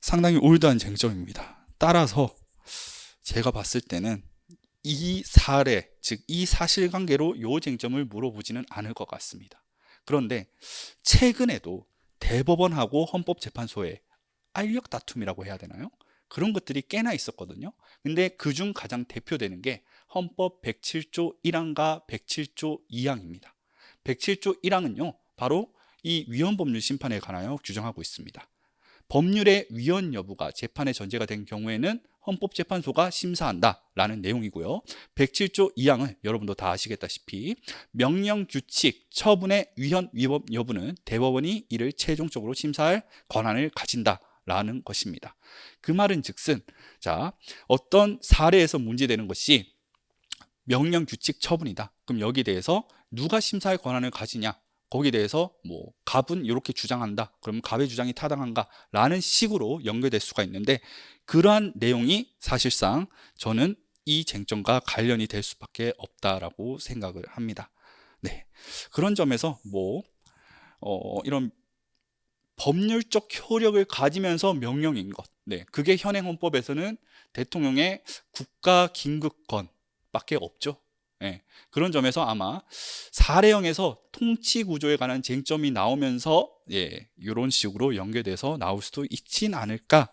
상당히 올드한 쟁점입니다. 따라서 제가 봤을 때는 이 사례, 즉 이 사실관계로 이 쟁점을 물어보지는 않을 것 같습니다. 그런데 최근에도 대법원하고 헌법재판소의 알력 다툼이라고 해야 되나요? 그런 것들이 꽤나 있었거든요. 근데 그중 가장 대표되는 게 헌법 107조 1항과 107조 2항입니다. 107조 1항은요, 바로 이 위헌법률 심판에 관하여 규정하고 있습니다. 법률의 위헌 여부가 재판의 전제가 된 경우에는 헌법재판소가 심사한다라는 내용이고요. 107조 2항은 여러분도 다 아시겠다시피 명령, 규칙, 처분의 위헌, 위법 여부는 대법원이 이를 최종적으로 심사할 권한을 가진다라는 것입니다. 그 말은 즉슨 자, 어떤 사례에서 문제되는 것이 명령, 규칙, 처분이다. 그럼 여기에 대해서 누가 심사할 권한을 가지냐? 거기에 대해서 갑은 이렇게 주장한다. 그럼 갑의 주장이 타당한가? 라는 식으로 연결될 수가 있는데 그러한 내용이 사실상 저는 이 쟁점과 관련이 될 수밖에 없다라고 생각을 합니다. 네, 그런 점에서 이런 법률적 효력을 가지면서 명령인 것, 그게 현행 헌법에서는 대통령의 국가 긴급권밖에 없죠. 그런 점에서 아마 사례형에서 통치 구조에 관한 쟁점이 나오면서 이런 식으로 연계돼서 나올 수도 있진 않을까.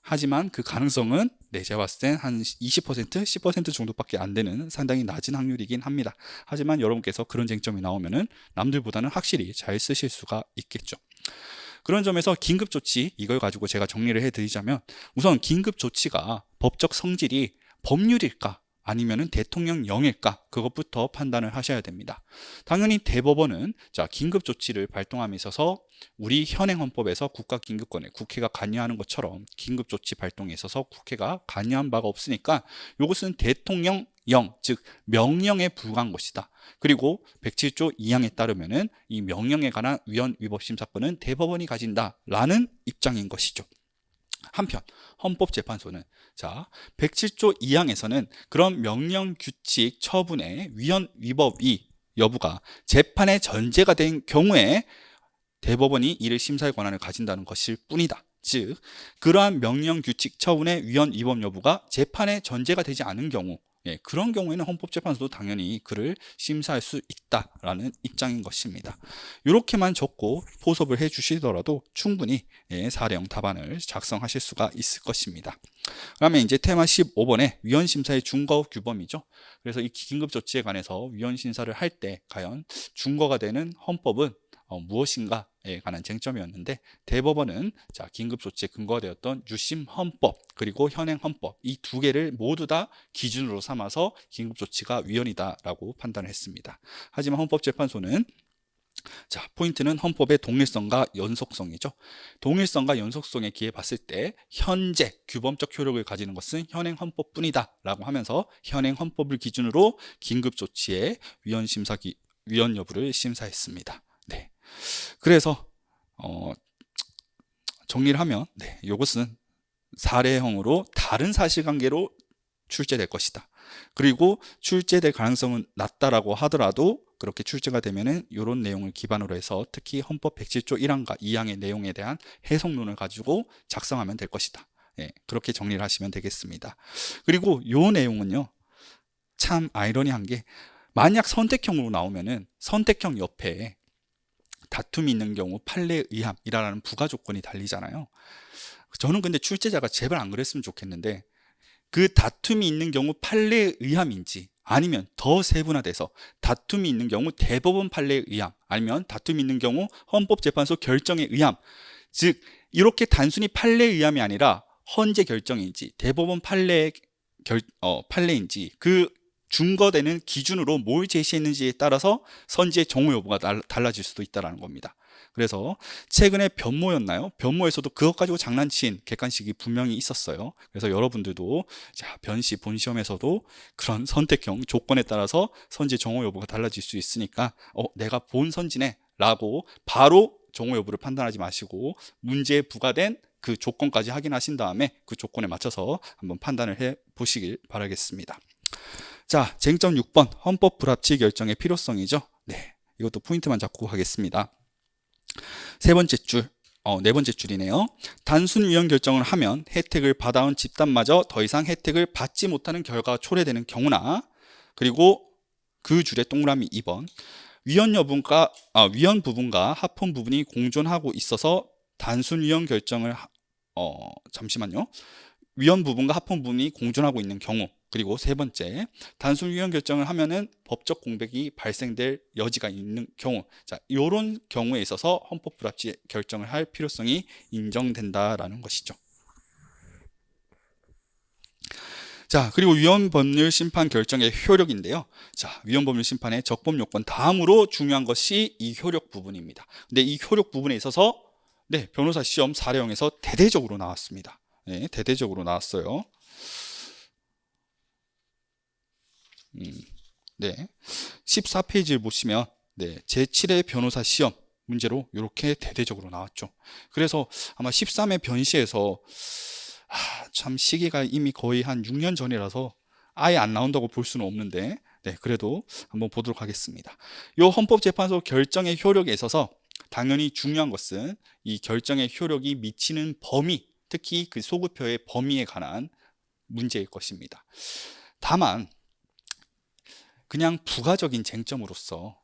하지만 그 가능성은 제가 봤을 땐 한 20%, 10% 정도밖에 안 되는 상당히 낮은 확률이긴 합니다. 하지만 여러분께서 그런 쟁점이 나오면은 남들보다는 확실히 잘 쓰실 수가 있겠죠. 그런 점에서 긴급조치, 이걸 가지고 제가 정리를 해드리자면 우선 긴급조치가 법적 성질이 법률일까? 아니면은 대통령령일까? 그것부터 판단을 하셔야 됩니다. 당연히 대법원은 긴급조치를 발동함에 있어서 우리 현행 헌법에서 국가긴급권에 국회가 관여하는 것처럼 긴급조치 발동에 있어서 국회가 관여한 바가 없으니까 이것은 대통령령, 즉 명령에 불과한 것이다. 그리고 107조 2항에 따르면은 이 명령에 관한 위헌 위법 심사권은 대법원이 가진다라는 입장인 것이죠. 한편 헌법재판소는 107조 2항에서는 그런 명령, 규칙, 처분의 위헌, 위법이 여부가 재판의 전제가 된 경우에 대법원이 이를 심사할 권한을 가진다는 것일 뿐이다. 즉 그러한 명령, 규칙, 처분의 위헌, 위법 여부가 재판의 전제가 되지 않은 경우 그런 경우에는 헌법재판소도 당연히 그를 심사할 수 있다라는 입장인 것입니다. 이렇게만 적고 포섭을 해주시더라도 충분히 사례형 답안을 작성하실 수가 있을 것입니다. 그러면 이제 테마 15번에 위헌심사의 준거 규범이죠. 그래서 이 긴급조치에 관해서 위헌심사를 할 때 과연 준거가 되는 헌법은 무엇인가에 관한 쟁점이었는데 대법원은 긴급조치에 근거가 되었던 유심 헌법 그리고 현행 헌법 이 두 개를 모두 다 기준으로 삼아서 긴급조치가 위헌이다라고 판단을 했습니다. 하지만 헌법재판소는 포인트는 헌법의 동일성과 연속성이죠. 동일성과 연속성에 기해 봤을 때 현재 규범적 효력을 가지는 것은 현행 헌법뿐이다 라고 하면서 현행 헌법을 기준으로 긴급조치의 위헌 여부를 심사했습니다. 그래서 정리를 하면 이것은 사례형으로 다른 사실관계로 출제될 것이다. 그리고 출제될 가능성은 낮다라고 하더라도 그렇게 출제가 되면은 이런 내용을 기반으로 해서 특히 헌법 107조 1항과 2항의 내용에 대한 해석론을 가지고 작성하면 될 것이다. 그렇게 정리를 하시면 되겠습니다. 그리고 이 내용은요, 참 아이러니한 게 만약 선택형으로 나오면은 선택형 옆에 다툼이 있는 경우 판례 의함이라는 부가 조건이 달리잖아요. 저는 근데 출제자가 제발 안 그랬으면 좋겠는데 그 다툼이 있는 경우 판례 의함인지 아니면 더 세분화돼서 다툼이 있는 경우 대법원 판례 의함 아니면 다툼이 있는 경우 헌법재판소 결정에 의함, 즉 이렇게 단순히 판례 의함이 아니라 헌재 결정인지 대법원 판례인지 그 준거되는 기준으로 뭘 제시했는지에 따라서 선지의 정호 여부가 달라질 수도 있다는 겁니다. 그래서 최근에 변모였나요? 변모에서도 그것 가지고 장난친 객관식이 분명히 있었어요. 그래서 여러분들도 변시 본시험에서도 그런 선택형 조건에 따라서 선지 정호 여부가 달라질 수 있으니까 내가 본 선지네 라고 바로 정호 여부를 판단하지 마시고 문제에 부과된 그 조건까지 확인하신 다음에 그 조건에 맞춰서 한번 판단을 해 보시길 바라겠습니다. 자, 쟁점 6번 헌법 불합치 결정의 필요성이죠. 이것도 포인트만 잡고 가겠습니다. 네 번째 줄이네요. 단순 위헌 결정을 하면 혜택을 받아온 집단마저 더 이상 혜택을 받지 못하는 결과가 초래되는 경우나, 그리고 그 줄에 동그라미 2번 위헌 부분과 합헌 부분이 공존하고 있어서 단순 위헌 결정을 위헌 부분과 합헌 부분이 공존하고 있는 경우, 그리고 세 번째, 단순 위헌 결정을 하면은 법적 공백이 발생될 여지가 있는 경우, 자, 이런 경우에 있어서 헌법 불합치 결정을 할 필요성이 인정된다라는 것이죠. 자, 그리고 위헌 법률 심판 결정의 효력인데요. 자, 위헌 법률 심판의 적법 요건 다음으로 중요한 것이 이 효력 부분입니다. 근데 이 효력 부분에 있어서 변호사 시험 사례형에서 대대적으로 나왔습니다. 대대적으로 나왔어요. 14페이지를 보시면 제7회 변호사 시험 문제로 이렇게 대대적으로 나왔죠. 그래서 아마 13회 변시에서 참 시기가 이미 거의 한 6년 전이라서 아예 안 나온다고 볼 수는 없는데 그래도 한번 보도록 하겠습니다. 이 헌법재판소 결정의 효력에 있어서 당연히 중요한 것은 이 결정의 효력이 미치는 범위, 특히 그 소급표의 범위에 관한 문제일 것입니다. 다만 그냥 부가적인 쟁점으로서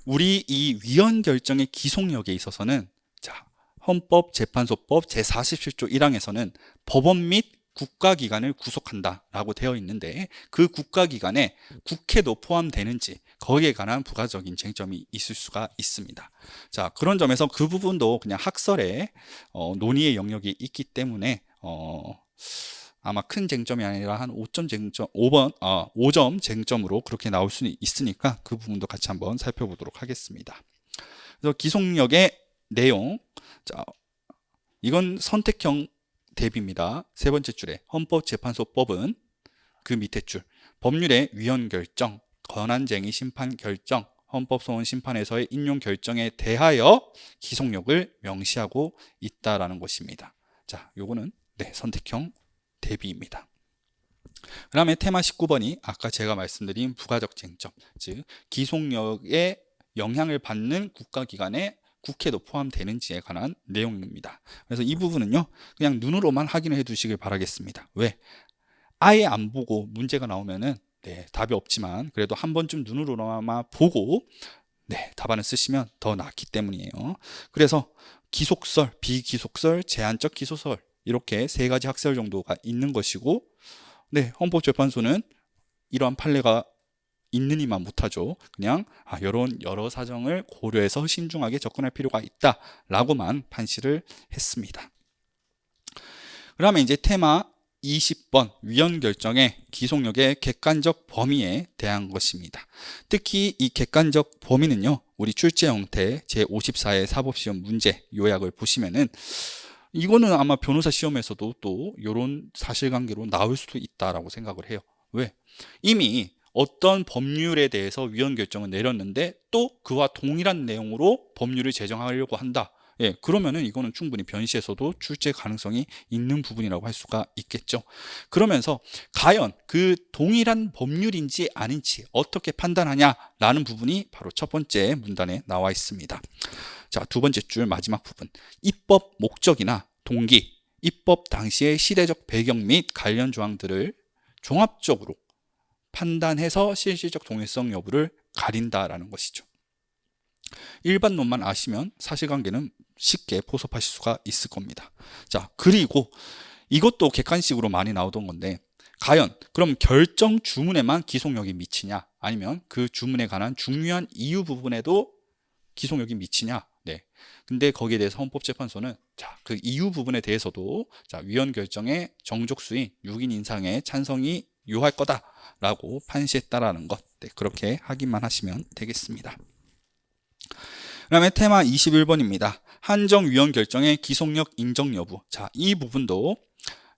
우리 이 위헌 결정의 기속력에 있어서는 헌법재판소법 제47조 1항에서는 법원 및 국가기관을 구속한다라고 되어 있는데 그 국가기관에 국회도 포함되는지 거기에 관한 부가적인 쟁점이 있을 수가 있습니다. 자, 그런 점에서 그 부분도 그냥 학설의 논의의 영역이 있기 때문에 아마 큰 쟁점이 아니라 한 5점 쟁점으로 그렇게 나올 수는 있으니까 그 부분도 같이 한번 살펴보도록 하겠습니다. 그래서 기속력의 내용, 자, 이건 선택형 대비입니다. 세 번째 줄에 헌법재판소법은 그 밑에 줄 법률의 위헌 결정, 권한쟁의 심판 결정, 헌법소원 심판에서의 인용 결정에 대하여 기속력을 명시하고 있다라는 것입니다. 자, 요거는 선택형 대비입니다. 그 다음에 테마 19번이 아까 제가 말씀드린 부가적 쟁점, 즉 기속력에 영향을 받는 국가기관에 국회도 포함되는지에 관한 내용입니다. 그래서 이 부분은요 그냥 눈으로만 확인을 해 두시길 바라겠습니다. 왜? 아예 안 보고 문제가 나오면은 답이 없지만 그래도 한 번쯤 눈으로만 보고 답안을 쓰시면 더 낫기 때문이에요. 그래서 기속설, 비기속설, 제한적 기소설 이렇게 세 가지 학설 정도가 있는 것이고 헌법재판소는 이러한 판례가 있느니만 못하죠. 그냥 이런 여러 사정을 고려해서 신중하게 접근할 필요가 있다라고만 판시를 했습니다. 그러면 이제 테마 20번 위헌 결정의 기속력의 객관적 범위에 대한 것입니다. 특히 이 객관적 범위는요, 우리 출제 형태 제54회 사법시험 문제 요약을 보시면은 이거는 아마 변호사 시험에서도 또 이런 사실관계로 나올 수도 있다라고 생각을 해요. 왜? 이미 어떤 법률에 대해서 위헌 결정을 내렸는데 또 그와 동일한 내용으로 법률을 제정하려고 한다. 예, 그러면은 이거는 충분히 변시에서도 출제 가능성이 있는 부분이라고 할 수가 있겠죠. 그러면서 과연 그 동일한 법률인지 아닌지 어떻게 판단하냐라는 부분이 바로 첫 번째 문단에 나와 있습니다. 자, 두 번째 줄 마지막 부분. 입법 목적이나 동기, 입법 당시의 시대적 배경 및 관련 조항들을 종합적으로 판단해서 실질적 동일성 여부를 가린다라는 것이죠. 일반론만 아시면 사실관계는 쉽게 포섭하실 수가 있을 겁니다. 자, 그리고 이것도 객관식으로 많이 나오던 건데 과연 그럼 결정 주문에만 기속력이 미치냐 아니면 그 주문에 관한 중요한 이유 부분에도 기속력이 미치냐. 네. 근데 거기에 대해서 헌법재판소는 자, 그 이유 부분에 대해서도 자, 위헌 결정의 정족수인 6인 인상의 찬성이 유효할 거다라고 판시했다라는 것. 네, 그렇게 확인만 하시면 되겠습니다. 그 다음에 테마 21번입니다. 한정 위헌 결정의 기속력 인정 여부. 자, 이 부분도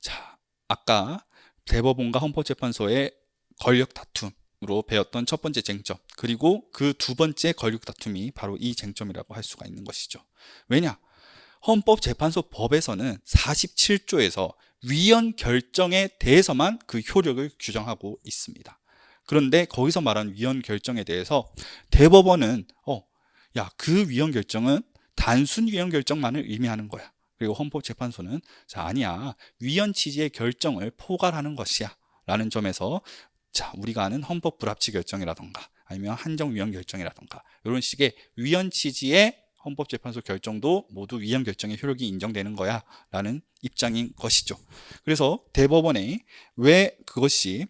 자, 아까 대법원과 헌법재판소의 권력 다툼으로 배웠던 첫 번째 쟁점, 그리고 그 두 번째 권력 다툼이 바로 이 쟁점이라고 할 수가 있는 것이죠. 왜냐? 헌법재판소 법에서는 47조에서 위헌 결정에 대해서만 그 효력을 규정하고 있습니다. 그런데 거기서 말한 위헌 결정에 대해서 대법원은 야, 그 위헌 결정은 단순 위헌 결정만을 의미하는 거야. 그리고 헌법재판소는 자, 아니야. 위헌 취지의 결정을 포괄하는 것이야. 라는 점에서 자, 우리가 아는 헌법 불합치 결정이라던가 아니면 한정 위헌 결정이라던가 이런 식의 위헌 취지의 헌법재판소 결정도 모두 위헌 결정의 효력이 인정되는 거야. 라는 입장인 것이죠. 그래서 대법원에 왜 그것이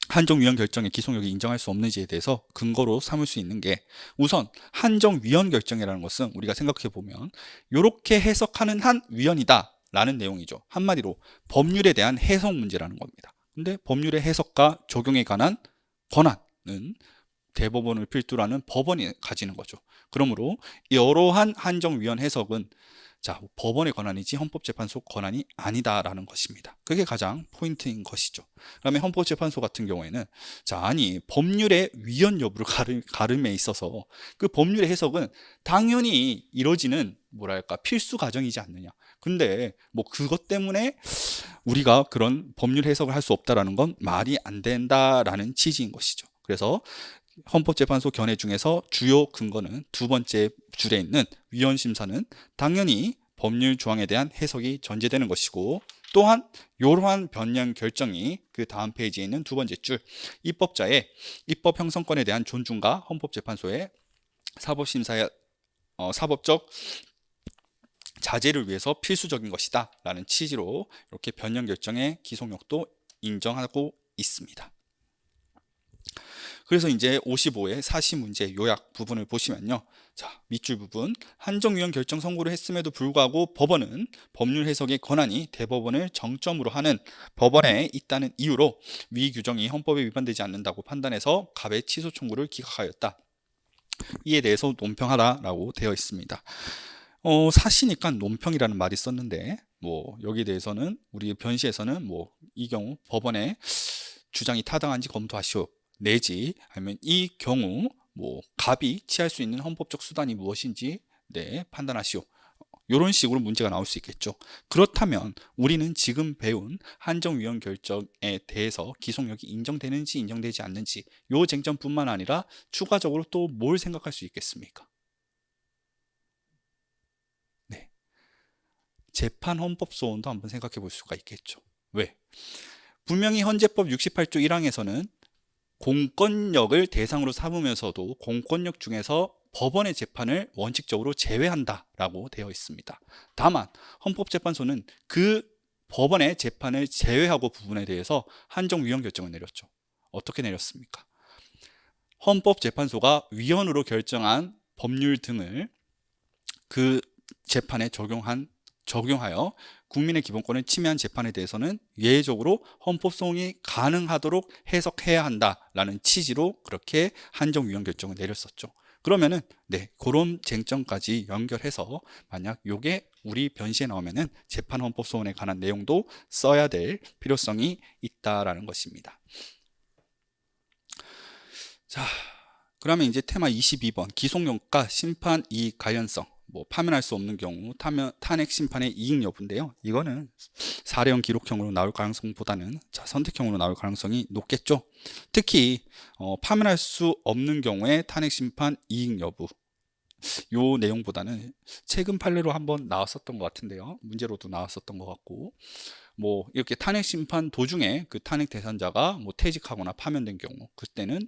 한정 위헌 결정의 기속력이 인정할 수 없는지에 대해서 근거로 삼을 수 있는 게 우선 한정 위헌 결정이라는 것은 우리가 생각해 보면 이렇게 해석하는 한 위헌이다 라는 내용이죠. 한마디로 법률에 대한 해석 문제라는 겁니다. 근데 법률의 해석과 적용에 관한 권한은 대법원을 필두로 하는 법원이 가지는 거죠. 그러므로 이러한 한정 위헌 해석은 자, 법원의 권한이지 헌법재판소 권한이 아니다라는 것입니다. 그게 가장 포인트인 것이죠. 그다음에 헌법재판소 같은 경우에는 자, 아니 법률의 위헌 여부를 가름에 있어서 그 법률의 해석은 당연히 이뤄지는 뭐랄까 필수 과정이지 않느냐. 근데 뭐 그것 때문에 우리가 그런 법률 해석을 할 수 없다라는 건 말이 안 된다라는 취지인 것이죠. 그래서 헌법재판소 견해 중에서 주요 근거는 두 번째 줄에 있는 위헌 심사는 당연히 법률 조항에 대한 해석이 전제되는 것이고 또한 이러한 변경 결정이 그 다음 페이지에 있는 두 번째 줄 입법자의 입법 형성권에 대한 존중과 헌법재판소의 사법심사의 사법적 자제를 위해서 필수적인 것이다 라는 취지로 이렇게 변경 결정의 기속력도 인정하고 있습니다. 그래서 이제 55의 사시 문제 요약 부분을 보시면요. 자, 밑줄 부분. 한정위헌 결정 선고를 했음에도 불구하고 법원은 법률 해석의 권한이 대법원을 정점으로 하는 법원에 있다는 이유로 위 규정이 헌법에 위반되지 않는다고 판단해서 갑의 취소 청구를 기각하였다. 이에 대해서 논평하라라고 되어 있습니다. 사시니까 논평이라는 말이 썼는데 뭐 여기에 대해서는 우리 변시에서는 뭐 이 경우 법원의 주장이 타당한지 검토하시오. 내지 아니면 이 경우 뭐 갑이 취할 수 있는 헌법적 수단이 무엇인지 네, 판단하시오. 이런 식으로 문제가 나올 수 있겠죠. 그렇다면 우리는 지금 배운 한정위헌 결정에 대해서 기속력이 인정되는지 인정되지 않는지 이 쟁점뿐만 아니라 추가적으로 또 뭘 생각할 수 있겠습니까? 네, 재판 헌법 소원도 한번 생각해 볼 수가 있겠죠. 왜? 분명히 헌재법 68조 1항에서는 공권력을 대상으로 삼으면서도 공권력 중에서 법원의 재판을 원칙적으로 제외한다라고 되어 있습니다. 다만 헌법재판소는 그 법원의 재판을 제외하고 부분에 대해서 한정 위헌 결정을 내렸죠. 어떻게 내렸습니까? 헌법재판소가 위헌으로 결정한 법률 등을 그 재판에 적용하여 국민의 기본권을 침해한 재판에 대해서는 예외적으로 헌법 소송이 가능하도록 해석해야 한다라는 취지로 그렇게 한정 위헌 결정을 내렸었죠. 그러면은 네, 그런 쟁점까지 연결해서 만약 요게 우리 변시에 나오면은 재판 헌법 소원에 관한 내용도 써야 될 필요성이 있다라는 것입니다. 자, 그러면 이제 테마 22번 기속력과 심판 이익 관련성, 뭐 파면할 수 없는 경우 탄핵 심판의 이익 여부인데요. 이거는 사례형 기록형으로 나올 가능성보다는 선택형으로 나올 가능성이 높겠죠. 특히 파면할 수 없는 경우에 탄핵 심판 이익 여부, 요 내용보다는 최근 판례로 한번 나왔었던 것 같은데요. 문제로도 나왔었던 것 같고, 뭐 이렇게 탄핵 심판 도중에 그 탄핵 대상자가 뭐 퇴직하거나 파면된 경우, 그때는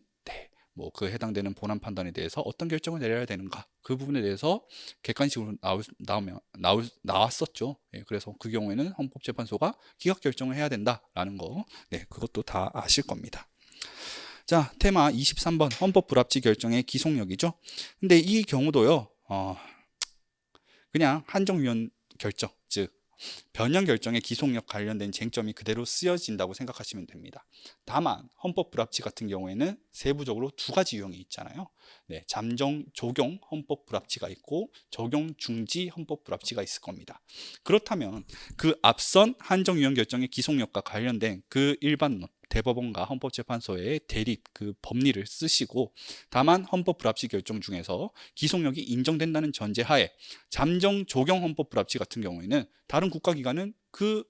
뭐 그 해당되는 본안 판단에 대해서 어떤 결정을 내려야 되는가, 그 부분에 대해서 객관식으로 나왔었죠. 그래서 그 경우에는 헌법재판소가 기각 결정을 해야 된다라는 거, 그것도 다 아실 겁니다. 자, 테마 23번 헌법 불합치 결정의 기속력이죠. 근데 이 경우도요, 그냥 한정위원 결정, 즉 변형 결정의 기속력 관련된 쟁점이 그대로 쓰여진다고 생각하시면 됩니다. 다만 헌법 불합치 같은 경우에는 세부적으로 두 가지 유형이 있잖아요. 잠정 적용 헌법 불합치가 있고 적용 중지 헌법 불합치가 있을 겁니다. 그렇다면 그 앞선 한정 유형 결정의 기속력과 관련된 그 일반론, 대법원과 헌법재판소의 대립 그 법리를 쓰시고, 다만 헌법 불합치 결정 중에서 기속력이 인정된다는 전제하에 잠정 적용 헌법 불합치 같은 경우에는 다른 국가기관은 그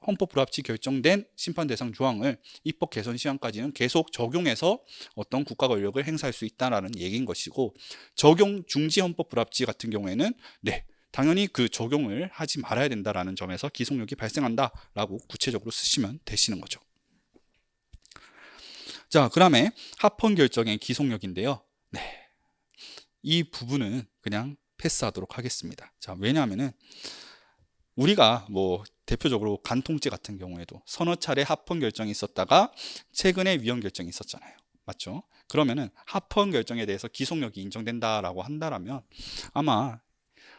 헌법 불합치 결정된 심판 대상 조항을 입법 개선 시한까지는 계속 적용해서 어떤 국가 권력을 행사할 수 있다라는 얘기인 것이고, 적용 중지 헌법 불합치 같은 경우에는 당연히 그 적용을 하지 말아야 된다라는 점에서 기속력이 발생한다라고 구체적으로 쓰시면 되시는 거죠. 자, 그다음에 합헌 결정의 기속력인데요. 이 부분은 그냥 패스하도록 하겠습니다. 자, 왜냐하면은 우리가 뭐 대표적으로 간통죄 같은 경우에도 서너 차례 합헌 결정이 있었다가 최근에 위헌 결정이 있었잖아요. 맞죠? 그러면은 합헌 결정에 대해서 기속력이 인정된다라고 한다라면 아마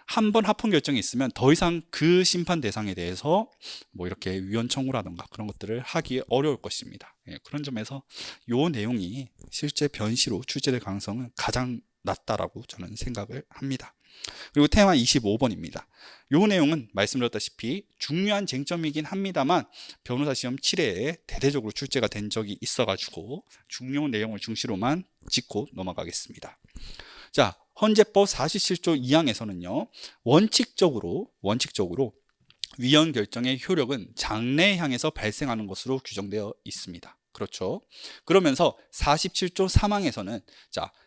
한 번 합헌 결정이 있으면 더 이상 그 심판 대상에 대해서 뭐 이렇게 위헌 청구라든가 그런 것들을 하기 어려울 것입니다. 그런 점에서 요 내용이 실제 변시로 출제될 가능성은 가장 낮다라고 저는 생각을 합니다. 그리고 테마 25번입니다. 요 내용은 말씀드렸다시피 중요한 쟁점이긴 합니다만 변호사 시험 7회에 대대적으로 출제가 된 적이 있어가지고 중요 내용을 중시로만 짚고 넘어가겠습니다. 자, 헌재법 47조 2항에서는요, 원칙적으로 위헌 결정의 효력은 장래에 향해서 발생하는 것으로 규정되어 있습니다. 그렇죠? 그러면서 47조 3항에서는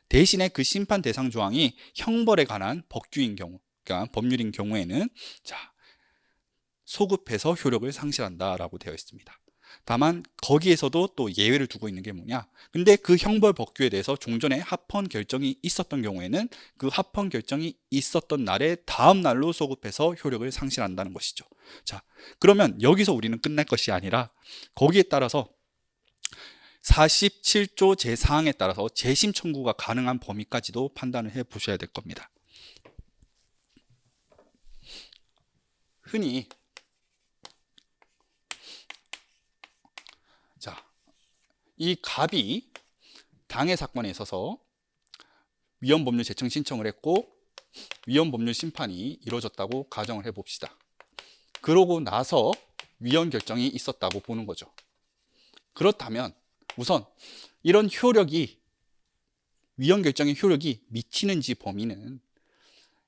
대신에 그 심판 대상 조항이 형벌에 관한 법규인 경우, 그러니까 법률인 경우에는 소급해서 효력을 상실한다라고 되어 있습니다. 다만 거기에서도 또 예외를 두고 있는 게 뭐냐, 근데 그 형벌 법규에 대해서 종전에 합헌 결정이 있었던 경우에는 그 합헌 결정이 있었던 날의 다음 날로 소급해서 효력을 상실한다는 것이죠. 자, 그러면 여기서 우리는 끝날 것이 아니라 거기에 따라서 47조 제4항에 따라서 재심 청구가 가능한 범위까지도 판단을 해 보셔야 될 겁니다. 흔히 이 갑이 당해 사건에 있어서 위헌 법률 제청 신청을 했고 위헌 법률 심판이 이루어졌다고 가정을 해봅시다. 그러고 나서 위헌 결정이 있었다고 보는 거죠. 그렇다면 우선 이런 위헌 결정의 효력이 미치는지 범위는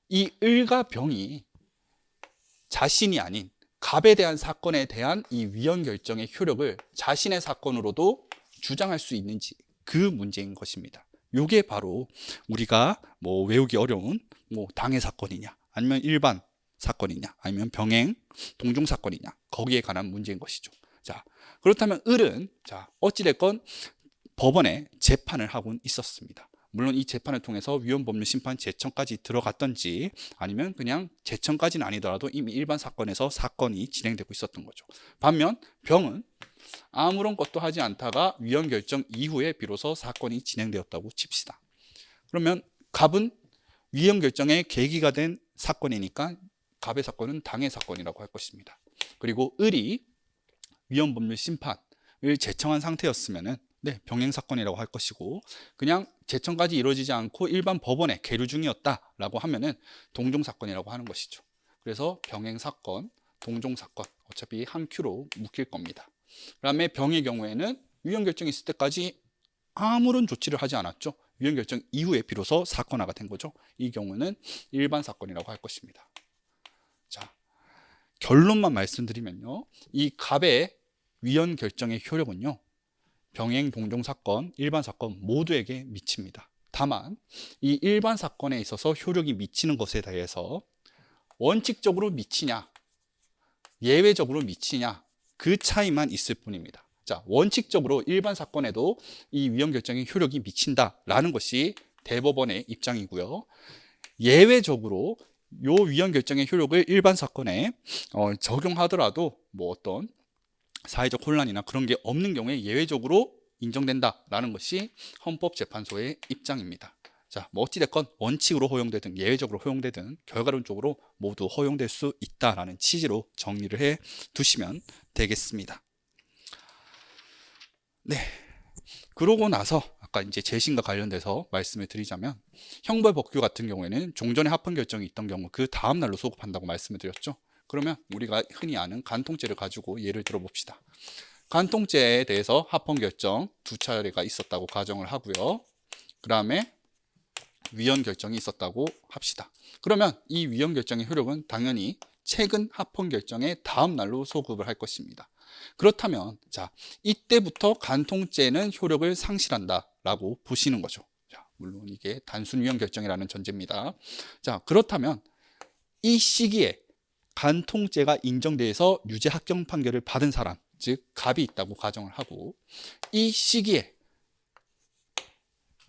이 을과 병이 자신이 아닌 갑에 대한 사건에 대한 이 위헌 결정의 효력을 자신의 사건으로도 주장할 수 있는지, 그 문제인 것입니다. 이게 바로 우리가 뭐 외우기 어려운 뭐 당해 사건이냐, 아니면 일반 사건이냐, 아니면 병행 동종 사건이냐, 거기에 관한 문제인 것이죠. 자, 그렇다면 을은 어찌됐건 법원에 재판을 하고 있었습니다. 물론 이 재판을 통해서 위헌 법률 심판 제청까지 들어갔던지 아니면 그냥 제청까지는 아니더라도 이미 일반 사건에서 사건이 진행되고 있었던 거죠. 반면 병은 아무런 것도 하지 않다가 위헌 결정 이후에 비로소 사건이 진행되었다고 칩시다. 그러면 갑은 위헌 결정의 계기가 된 사건이니까 갑의 사건은 당해 사건이라고 할 것입니다. 그리고 을이 위헌 법률 심판을 제청한 상태였으면은 병행 사건이라고 할 것이고, 그냥 제청까지 이루어지지 않고 일반 법원에 계류 중이었다라고 하면은 동종 사건이라고 하는 것이죠. 그래서 병행 사건, 동종 사건 어차피 한 큐로 묶일 겁니다. 그다음에 병의 경우에는 위헌 결정이 있을 때까지 아무런 조치를 하지 않았죠. 위헌 결정 이후에 비로소 사건화가 된 거죠. 이 경우는 일반 사건이라고 할 것입니다. 자, 결론만 말씀드리면요. 이 갑의 위헌 결정의 효력은요. 병행 동종 사건, 일반 사건 모두에게 미칩니다. 다만 이 일반 사건에 있어서 효력이 미치는 것에 대해서 원칙적으로 미치냐, 예외적으로 미치냐, 그 차이만 있을 뿐입니다. 자, 원칙적으로 일반 사건에도 이 위헌 결정의 효력이 미친다라는 것이 대법원의 입장이고요. 예외적으로 요 위헌 결정의 효력을 일반 사건에 적용하더라도 뭐 어떤 사회적 혼란이나 그런 게 없는 경우에 예외적으로 인정된다라는 것이 헌법재판소의 입장입니다. 자, 뭐 어찌됐건 원칙으로 허용되든 예외적으로 허용되든 결과론적으로 모두 허용될 수 있다라는 취지로 정리를 해 두시면 되겠습니다. 네. 그러고 나서 아까 이제 재심과 관련돼서 말씀을 드리자면 형벌법규 같은 경우에는 종전에 합헌 결정이 있던 경우 그 다음 날로 소급한다고 말씀을 드렸죠. 그러면 우리가 흔히 아는 간통죄를 가지고 예를 들어 봅시다. 간통죄에 대해서 합헌 결정 2차례가 있었다고 가정을 하고요. 그 다음에 위헌 결정이 있었다고 합시다. 그러면 이 위헌 결정의 효력은 당연히 최근 합헌 결정의 다음 날로 소급을 할 것입니다. 그렇다면 자, 이때부터 간통죄는 효력을 상실한다라고 보시는 거죠. 자, 물론 이게 단순 위헌 결정이라는 전제입니다. 자, 그렇다면 이 시기에 간통죄가 인정돼서 유죄 확정 판결을 받은 사람, 즉 갑이 있다고 가정을 하고 이 시기에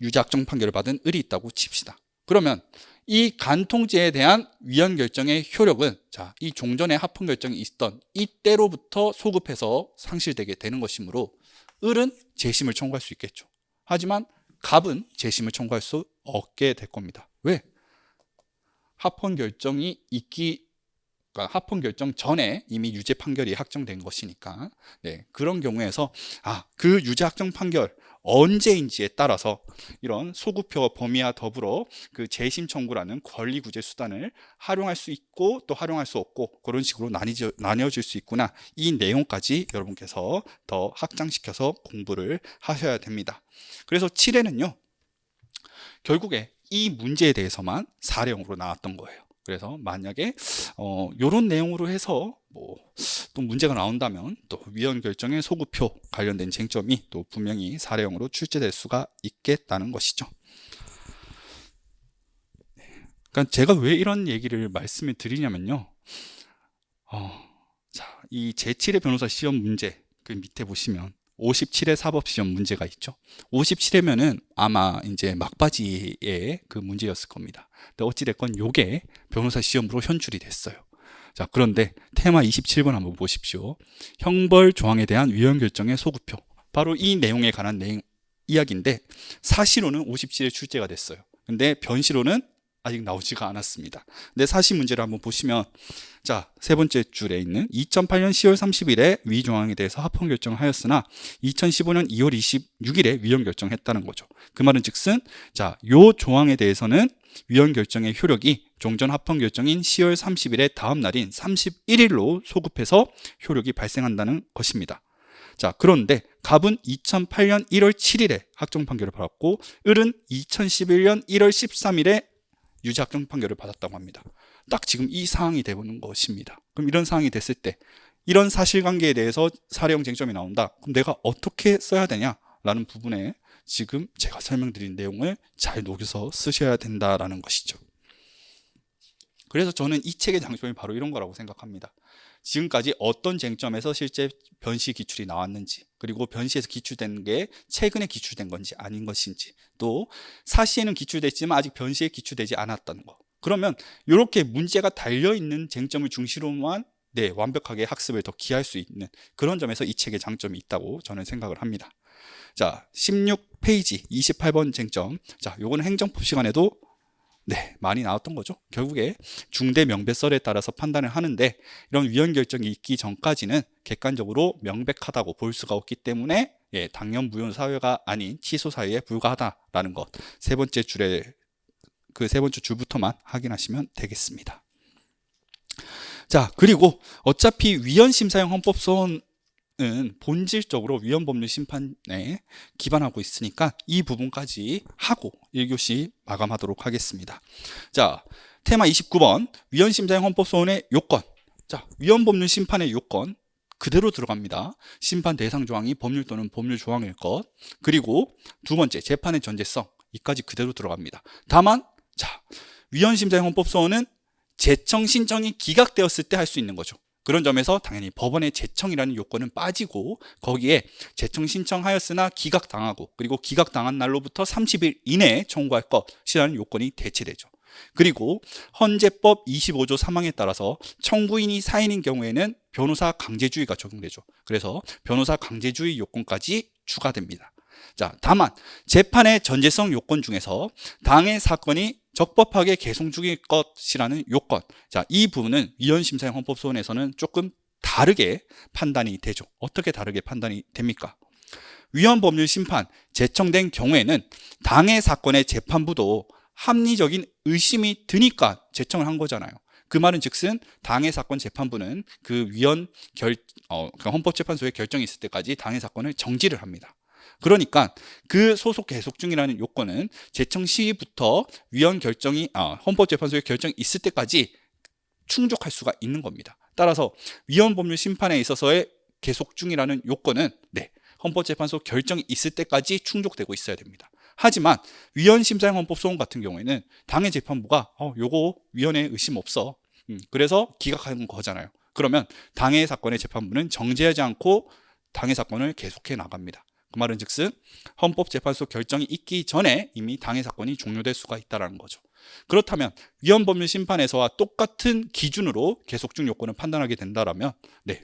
유죄 확정 판결을 받은 을이 있다고 칩시다. 그러면 이 간통죄에 대한 위헌 결정의 효력은 자, 이 종전에 합헌 결정이 있던 이때로부터 소급해서 상실되게 되는 것이므로 을은 재심을 청구할 수 있겠죠. 하지만 갑은 재심을 청구할 수 없게 될 겁니다. 왜? 합헌 결정이 합헌 결정 전에 이미 유죄 판결이 확정된 것이니까. 네, 그런 경우에서 그 유죄 확정 판결 언제인지에 따라서 이런 소급표 범위와 더불어 그 재심 청구라는 권리 구제 수단을 활용할 수 있고 또 활용할 수 없고 그런 식으로 나뉘어질 수 있구나. 이 내용까지 여러분께서 더 확장시켜서 공부를 하셔야 됩니다. 그래서 7회는요. 결국에 이 문제에 대해서만 사례형으로 나왔던 거예요. 그래서 만약에 이런 내용으로 해서 뭐 또 문제가 나온다면 또 위헌 결정의 소급표 관련된 쟁점이 또 분명히 사례형으로 출제될 수가 있겠다는 것이죠. 그러니까 제가 왜 이런 얘기를 말씀을 드리냐면요. 자, 이 제7회 변호사 시험 문제 그 밑에 보시면 57회 사법시험 문제가 있죠. 57회면은 아마 이제 막바지의 그 문제였을 겁니다. 근데 어찌됐건 요게 변호사 시험으로 현출이 됐어요. 자, 그런데 테마 27번 한번 보십시오. 형벌 조항에 대한 위헌 결정의 소급표. 바로 이 내용에 관한 이야기인데 사실로는 57회 출제가 됐어요. 근데 변시로는 아직 나오지가 않았습니다. 근데 사실 문제를 한번 보시면 자, 세 번째 줄에 있는 2008년 10월 30일에 위 조항에 대해서 합헌 결정을 하였으나 2015년 2월 26일에 위헌 결정했다는 거죠. 그 말은 즉슨 자, 요 조항에 대해서는 위헌 결정의 효력이 종전 합헌 결정인 10월 30일의 다음 날인 31일로 소급해서 효력이 발생한다는 것입니다. 자, 그런데 갑은 2008년 1월 7일에 확정 판결을 받았고 을은 2011년 1월 13일에 유죄 확정 판결을 받았다고 합니다. 딱 지금 이 상황이 되는 것입니다. 그럼 이런 상황이 됐을 때 이런 사실관계에 대해서 사례형 쟁점이 나온다. 그럼 내가 어떻게 써야 되냐라는 부분에 지금 제가 설명드린 내용을 잘 녹여서 쓰셔야 된다라는 것이죠. 그래서 저는 이 책의 장점이 바로 이런 거라고 생각합니다. 지금까지 어떤 쟁점에서 실제 변시 기출이 나왔는지, 그리고 변시에서 기출된 게 최근에 기출된 건지 아닌 것인지, 또 사시에는 기출됐지만 아직 변시에 기출되지 않았다는 거. 그러면 이렇게 문제가 달려있는 쟁점을 중심으로만 완벽하게 학습을 더 기할 수 있는 그런 점에서 이 책의 장점이 있다고 저는 생각을 합니다. 자, 16페이지 28번 쟁점. 자, 요거는 행정법 시간에도 많이 나왔던 거죠. 결국에 중대 명백설에 따라서 판단을 하는데 이런 위헌 결정이 있기 전까지는 객관적으로 명백하다고 볼 수가 없기 때문에 당연 무효 사유가 아닌 취소 사유에 불과하다라는 것. 세 번째 줄에 그 세 번째 줄부터만 확인하시면 되겠습니다. 자, 그리고 어차피 위헌 심사형 헌법소원 본질적으로 위헌법률 심판에 기반하고 있으니까 이 부분까지 하고 1교시 마감하도록 하겠습니다. 자, 테마 29번 위헌심사형 헌법소원의 요건. 자, 위헌법률 심판의 요건 그대로 들어갑니다. 심판 대상 조항이 법률 또는 법률 조항일 것. 그리고 두 번째 재판의 전제성 이까지 그대로 들어갑니다. 다만 자, 위헌심사형 헌법소원은 제청 신청이 기각되었을 때 할 수 있는 거죠. 그런 점에서 당연히 법원의 제청이라는 요건은 빠지고 거기에 제청 신청하였으나 기각당하고 그리고 기각당한 날로부터 30일 이내에 청구할 것이라는 요건이 대체되죠. 그리고 헌재법 25조 3항에 따라서 청구인이 사인인 경우에는 변호사 강제주의가 적용되죠. 그래서 변호사 강제주의 요건까지 추가됩니다. 자, 다만 재판의 전제성 요건 중에서 당해 사건이 적법하게 계속 중일 것이라는 요건. 자, 이 부분은 위헌심사형 헌법소원에서는 조금 다르게 판단이 되죠. 어떻게 다르게 판단이 됩니까? 위헌법률 심판 제청된 경우에는 당해 사건의 재판부도 합리적인 의심이 드니까 제청을 한 거잖아요. 그 말은 즉슨 당해 사건 재판부는 그 헌법재판소의 결정이 있을 때까지 당해 사건을 정지를 합니다. 그러니까 그 소속 계속 중이라는 요건은 제청 시부터 헌법재판소의 결정이 있을 때까지 충족할 수가 있는 겁니다. 따라서 위헌법률 심판에 있어서의 계속 중이라는 요건은 헌법재판소 결정이 있을 때까지 충족되고 있어야 됩니다. 하지만 위헌심사형 헌법소원 같은 경우에는 당해 재판부가 요거 위헌에 의심 없어. 그래서 기각하는 거잖아요. 그러면 당해 사건의 재판부는 정지하지 않고 당해 사건을 계속해 나갑니다. 그 말은 즉슨 헌법재판소 결정이 있기 전에 이미 당해 사건이 종료될 수가 있다는 거죠. 그렇다면 위헌법률 심판에서와 똑같은 기준으로 계속중 요건을 판단하게 된다면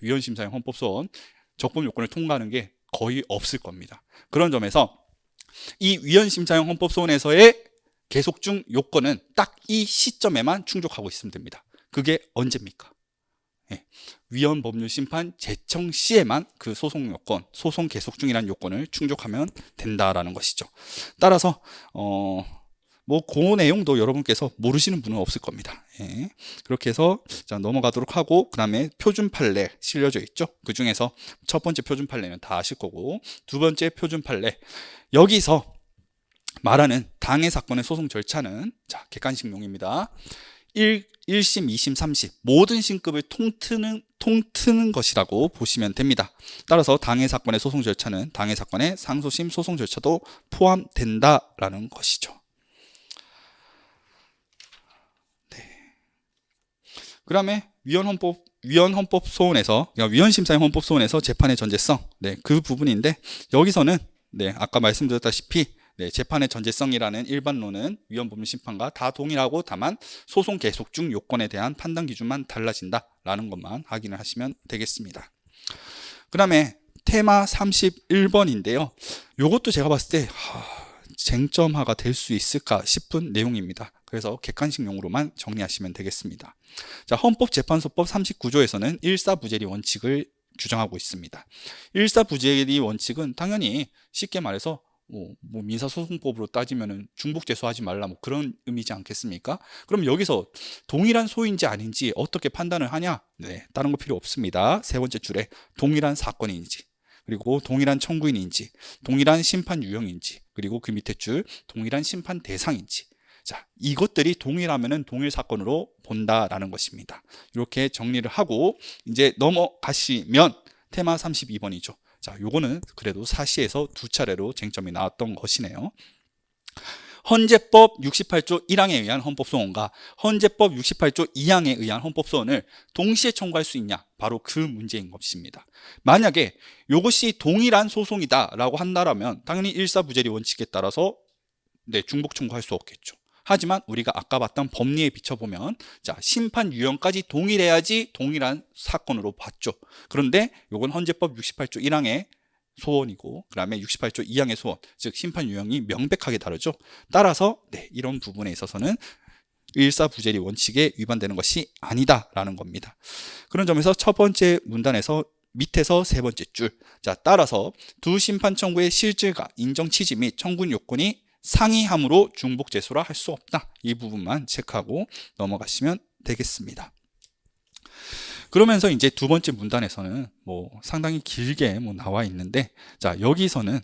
위헌심사형 헌법소원 적법 요건을 통과하는 게 거의 없을 겁니다. 그런 점에서 이 위헌심사형 헌법소원에서의 계속중 요건은 딱 이 시점에만 충족하고 있으면 됩니다. 그게 언제입니까? 위헌법률 심판 제청 시에만 그 소송 요건, 소송 계속 중이라는 요건을 충족하면 된다라는 것이죠. 따라서 그 내용도 여러분께서 모르시는 분은 없을 겁니다. 그렇게 해서 자, 넘어가도록 하고 그 다음에 표준 판례 실려져 있죠. 그 중에서 첫 번째 표준 판례는 다 아실 거고 두 번째 표준 판례 여기서 말하는 당해 사건의 소송 절차는 자, 객관식용입니다. 1심, 2심, 3심 모든 심급을 통트는 것이라고 보시면 됩니다. 따라서 당해 사건의 소송 절차는 당해 사건의 상소심 소송 절차도 포함된다라는 것이죠. 그 다음에 위헌심사형 헌법소원에서 재판의 전제성 그 부분인데 여기서는 아까 말씀드렸다시피 재판의 전제성이라는 일반론은 위헌법률 심판과 다 동일하고 다만 소송 계속 중 요건에 대한 판단 기준만 달라진다라는 것만 확인을 하시면 되겠습니다. 그 다음에 테마 31번인데요. 이것도 제가 봤을 때 쟁점화가 될 수 있을까 싶은 내용입니다. 그래서 객관식용으로만 정리하시면 되겠습니다. 자, 헌법재판소법 39조에서는 일사부재리 원칙을 규정하고 있습니다. 일사부재리 원칙은 당연히 쉽게 말해서 민사소송법으로 따지면은 중복재소하지 말라 그런 의미지 않겠습니까? 그럼 여기서 동일한 소인지 아닌지 어떻게 판단을 하냐? 다른 거 필요 없습니다. 세 번째 줄에 동일한 사건인지 그리고 동일한 청구인인지 동일한 심판 유형인지 그리고 그 밑에 줄 동일한 심판 대상인지 자, 이것들이 동일하면은 동일 사건으로 본다라는 것입니다. 이렇게 정리를 하고 이제 넘어가시면 테마 32번이죠. 자, 요거는 그래도 사시에서 두 차례로 쟁점이 나왔던 것이네요. 헌재법 68조 1항에 의한 헌법소원과 헌재법 68조 2항에 의한 헌법소원을 동시에 청구할 수 있냐? 바로 그 문제인 것입니다. 만약에 이것이 동일한 소송이다라고 한다면 당연히 일사부재리 원칙에 따라서 중복 청구할 수 없겠죠. 하지만 우리가 아까 봤던 법리에 비춰보면 자, 심판 유형까지 동일해야지 동일한 사건으로 봤죠. 그런데 이건 헌재법 68조 1항의 소원이고 그 다음에 68조 2항의 소원, 즉 심판 유형이 명백하게 다르죠. 따라서 이런 부분에 있어서는 일사부재리 원칙에 위반되는 것이 아니다라는 겁니다. 그런 점에서 첫 번째 문단에서 밑에서 세 번째 줄, 자, 따라서 두 심판 청구의 실질과 인정 취지 및 청구 요건이 상이함으로 중복재소라 할 수 없다. 이 부분만 체크하고 넘어가시면 되겠습니다. 그러면서 이제 두 번째 문단에서는 뭐 상당히 길게 뭐 나와 있는데, 자, 여기서는,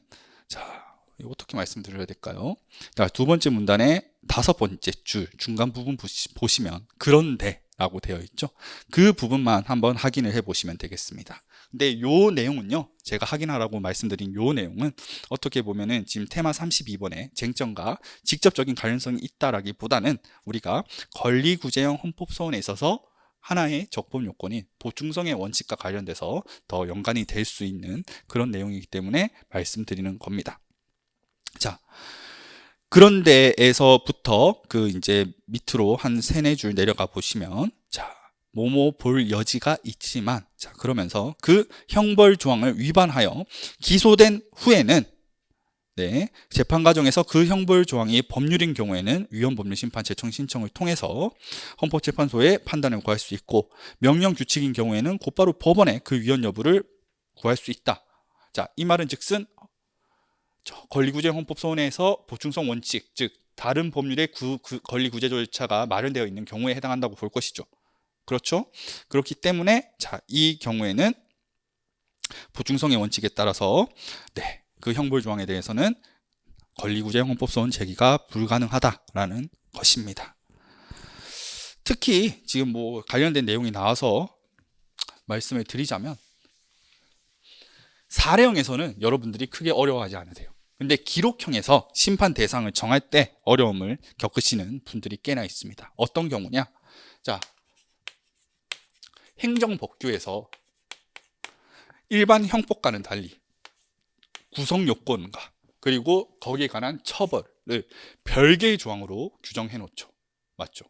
자, 이거 어떻게 말씀드려야 될까요? 자, 두 번째 문단의 다섯 번째 줄 중간 부분 보시면 그런데 라고 되어 있죠. 그 부분만 한번 확인을 해 보시면 되겠습니다. 근데 요 내용은요, 제가 확인하라고 말씀드린 요 내용은 어떻게 보면은 지금 테마 32번의 쟁점과 직접적인 관련성이 있다라기보다는 우리가 권리구제형 헌법소원에 있어서 하나의 적법 요건인 보충성의 원칙과 관련돼서 더 연관이 될 수 있는 그런 내용이기 때문에 말씀드리는 겁니다. 자, 그런데에서부터 그 이제 밑으로 한 세네 줄 내려가 보시면, 자, 뭐뭐 볼 여지가 있지만, 자, 그러면서 그 형벌 조항을 위반하여 기소된 후에는, 네, 재판 과정에서 그 형벌 조항이 법률인 경우에는 위헌법률심판 제청 신청을 통해서 헌법재판소에 판단을 구할 수 있고, 명령 규칙인 경우에는 곧바로 법원에 그 위헌 여부를 구할 수 있다. 자, 이 말은 즉슨 권리구제 헌법소원에서 보충성 원칙, 즉 다른 법률의 권리구제 절차가 마련되어 있는 경우에 해당한다고 볼 것이죠. 그렇죠? 그렇기 때문에, 자, 이 경우에는 보충성의 원칙에 따라서, 네, 그 형벌 조항에 대해서는 권리구제 헌법소원 제기가 불가능하다라는 것입니다. 특히 지금 뭐 관련된 내용이 나와서 말씀을 드리자면, 사례형에서는 여러분들이 크게 어려워하지 않으세요 돼요. 근데 기록형에서 심판 대상을 정할 때 어려움을 겪으시는 분들이 꽤나 있습니다. 어떤 경우냐? 자, 행정법규에서 일반 형법과는 달리 구성 요건과 그리고 거기에 관한 처벌을 별개의 조항으로 규정해 놓죠. 맞죠?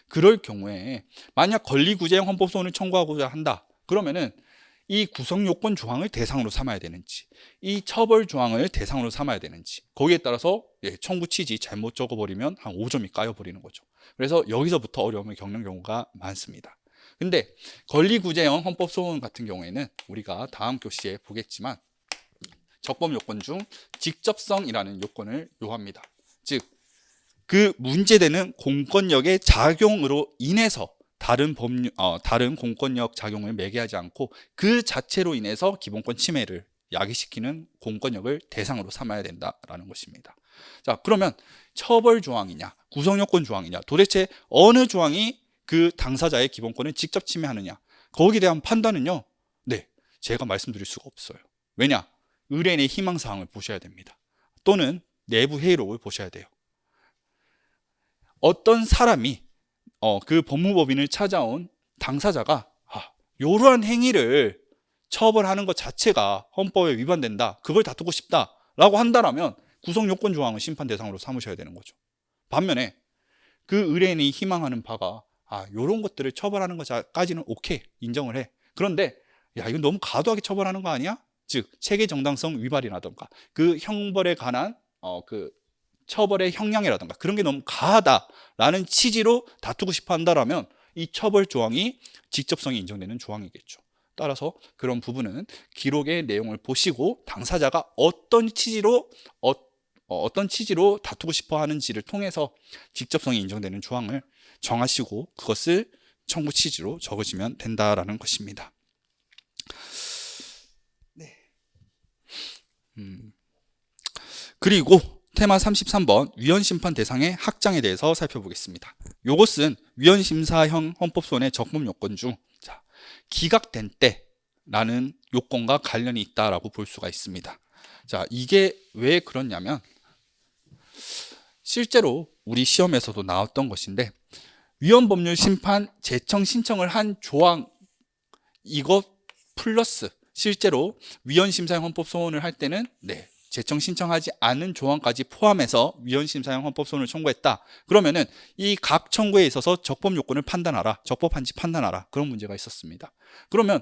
그럴 경우에 만약 권리구제형 헌법소원을 청구하고자 한다. 그러면은 이 구성 요건 조항을 대상으로 삼아야 되는지, 이 처벌 조항을 대상으로 삼아야 되는지, 거기에 따라서 청구 취지 잘못 적어버리면 한 5점이 까여버리는 거죠. 그래서 여기서부터 어려움을 겪는 경우가 많습니다. 근데 권리구제형 헌법소원 같은 경우에는 우리가 다음 교시에 보겠지만 적법 요건 중 직접성이라는 요건을 요합니다. 즉, 그 문제되는 공권력의 작용으로 인해서 다른 공권력 작용을 매개하지 않고 그 자체로 인해서 기본권 침해를 야기시키는 공권력을 대상으로 삼아야 된다라는 것입니다. 자, 그러면 처벌 조항이냐, 구성요건 조항이냐, 도대체 어느 조항이 그 당사자의 기본권을 직접 침해하느냐, 거기에 대한 판단은요, 네, 제가 말씀드릴 수가 없어요. 왜냐? 의뢰인의 희망사항을 보셔야 됩니다. 또는 내부 회의록을 보셔야 돼요. 어떤 사람이 그 법무법인을 찾아온 당사자가 이러한 행위를 처벌하는 것 자체가 헌법에 위반된다, 그걸 다투고 싶다라고 한다면 구성요건 조항을 심판 대상으로 삼으셔야 되는 거죠. 반면에 그 의뢰인이 희망하는 바가 이런 것들을 처벌하는 것까지는 오케이, 인정을 해. 그런데 야, 이건 너무 과도하게 처벌하는 거 아니야? 즉 체계 정당성 위반이라던가 그 형벌에 관한 그 처벌의 형량이라든가 그런 게 너무 과하다라는 취지로 다투고 싶어 한다라면 이 처벌 조항이 직접성이 인정되는 조항이겠죠. 따라서 그런 부분은 기록의 내용을 보시고 당사자가 어떤 취지로 다투고 싶어 하는지를 통해서 직접성이 인정되는 조항을 정하시고 그것을 청구 취지로 적으시면 된다라는 것입니다. 네. 그리고 테마 33번 위헌심판 대상의 확장에 대해서 살펴보겠습니다. 이것은 위헌심사형 헌법소원의 적법 요건 중 기각된 때라는 요건과 관련이 있다라고 볼 수가 있습니다. 자, 이게 왜 그렇냐면 실제로 우리 시험에서도 나왔던 것인데 위헌법률 심판 제청 신청을 한 조항 이것 플러스 실제로 위헌심사형 헌법소원을 할 때는 제청 신청하지 않은 조항까지 포함해서 위헌심사형 헌법소원을 청구했다. 그러면은 이 각 청구에 있어서 적법 요건을 판단하라, 적법한지 판단하라, 그런 문제가 있었습니다. 그러면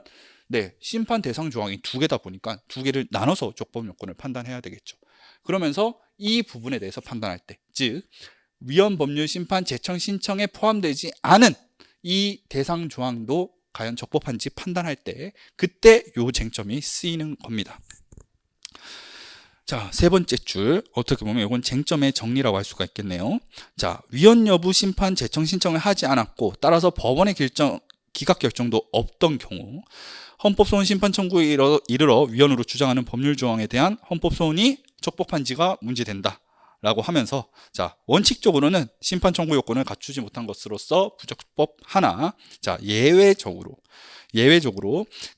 심판 대상 조항이 두 개다 보니까 두 개를 나눠서 적법 요건을 판단해야 되겠죠. 그러면서 이 부분에 대해서 판단할 때, 즉 위헌법률 심판 제청 신청에 포함되지 않은 이 대상 조항도 과연 적법한지 판단할 때 그때 요 쟁점이 쓰이는 겁니다. 자, 세 번째 줄 어떻게 보면 이건 쟁점의 정리라고 할 수가 있겠네요. 자, 위헌 여부 심판 제청 신청을 하지 않았고 따라서 법원의 기각 결정도 없던 경우 헌법소원 심판 청구에 이르러 위헌으로 주장하는 법률 조항에 대한 헌법소원이 적법한지가 문제된다 라고 하면서, 자, 원칙적으로는 심판 청구 요건을 갖추지 못한 것으로서 부적법 하나, 자, 예외적으로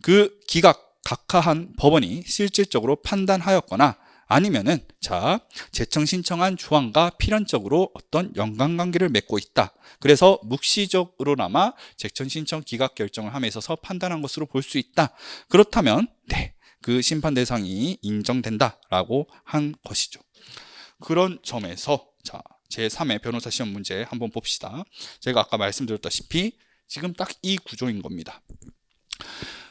그 기각 각하한 법원이 실질적으로 판단하였거나 아니면은, 자, 제청 신청한 조항과 필연적으로 어떤 연관관계를 맺고 있다. 그래서 묵시적으로나마 제청 신청 기각 결정을 함에 있어서 판단한 것으로 볼 수 있다. 그렇다면, 네, 그 심판 대상이 인정된다라고 한 것이죠. 그런 점에서, 자, 제3의 변호사 시험 문제 한번 봅시다. 제가 아까 말씀드렸다시피 지금 딱 이 구조인 겁니다.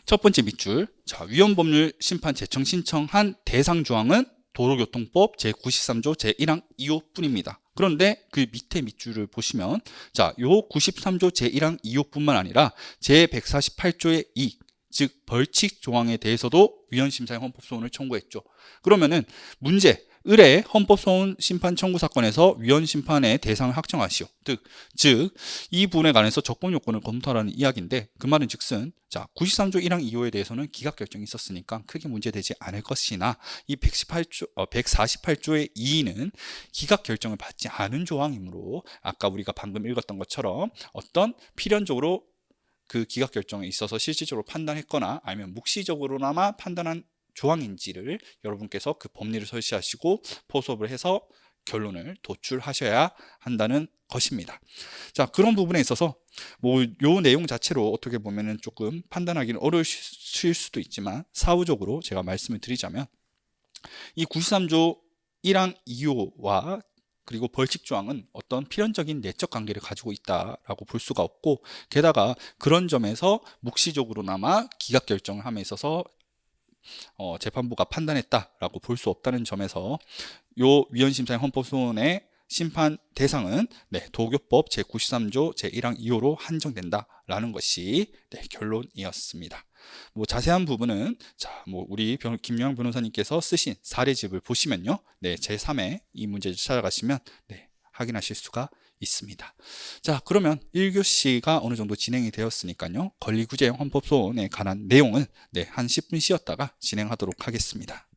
첫 번째 밑줄, 자, 위헌법률 심판 제청 신청한 대상 조항은 도로교통법 제93조 제1항 2호 뿐입니다. 그런데 그 밑에 밑줄을 보시면, 자, 요 93조 제1항 2호뿐만 아니라 제148조의 2, 즉 벌칙 조항에 대해서도 위헌심사에 헌법소원을 청구했죠. 그러면은 문제, 의뢰 헌법소원 심판 청구 사건에서 위헌심판의 대상을 확정하시오. 즉, 이 부분에 관해서 적법 요건을 검토하라는 이야기인데, 그 말은 즉슨, 자, 93조 1항 2호에 대해서는 기각 결정이 있었으니까 크게 문제되지 않을 것이나, 이 148조의 2는 기각 결정을 받지 않은 조항이므로 아까 우리가 방금 읽었던 것처럼 어떤 필연적으로 그 기각 결정에 있어서 실질적으로 판단했거나 아니면 묵시적으로나마 판단한 조항인지를 여러분께서 그 법리를 설치하시고 포섭을 해서 결론을 도출하셔야 한다는 것입니다. 자, 그런 부분에 있어서 뭐 요 내용 자체로 어떻게 보면은 조금 판단하기는 어려우실 수도 있지만, 사후적으로 제가 말씀을 드리자면, 이 93조 1항 2호와 그리고 벌칙 조항은 어떤 필연적인 내적 관계를 가지고 있다라고 볼 수가 없고, 게다가 그런 점에서 묵시적으로나마 기각 결정을 함에 있어서 재판부가 판단했다라고 볼 수 없다는 점에서 요 위헌심사의 헌법소원의 심판 대상은, 네, 도교법 제93조 제1항 2호로 한정된다라는 것이, 네, 결론이었습니다. 뭐 자세한 부분은, 자, 뭐 우리 김영환 변호사님께서 쓰신 사례집을 보시면요, 네, 제3회 이 문제를 찾아가시면, 네, 확인하실 수가 있습니다. 자, 그러면 1교시가 어느 정도 진행이 되었으니까요, 권리구제형 헌법소원에 관한 내용은, 네, 한 10분 쉬었다가 진행하도록 하겠습니다.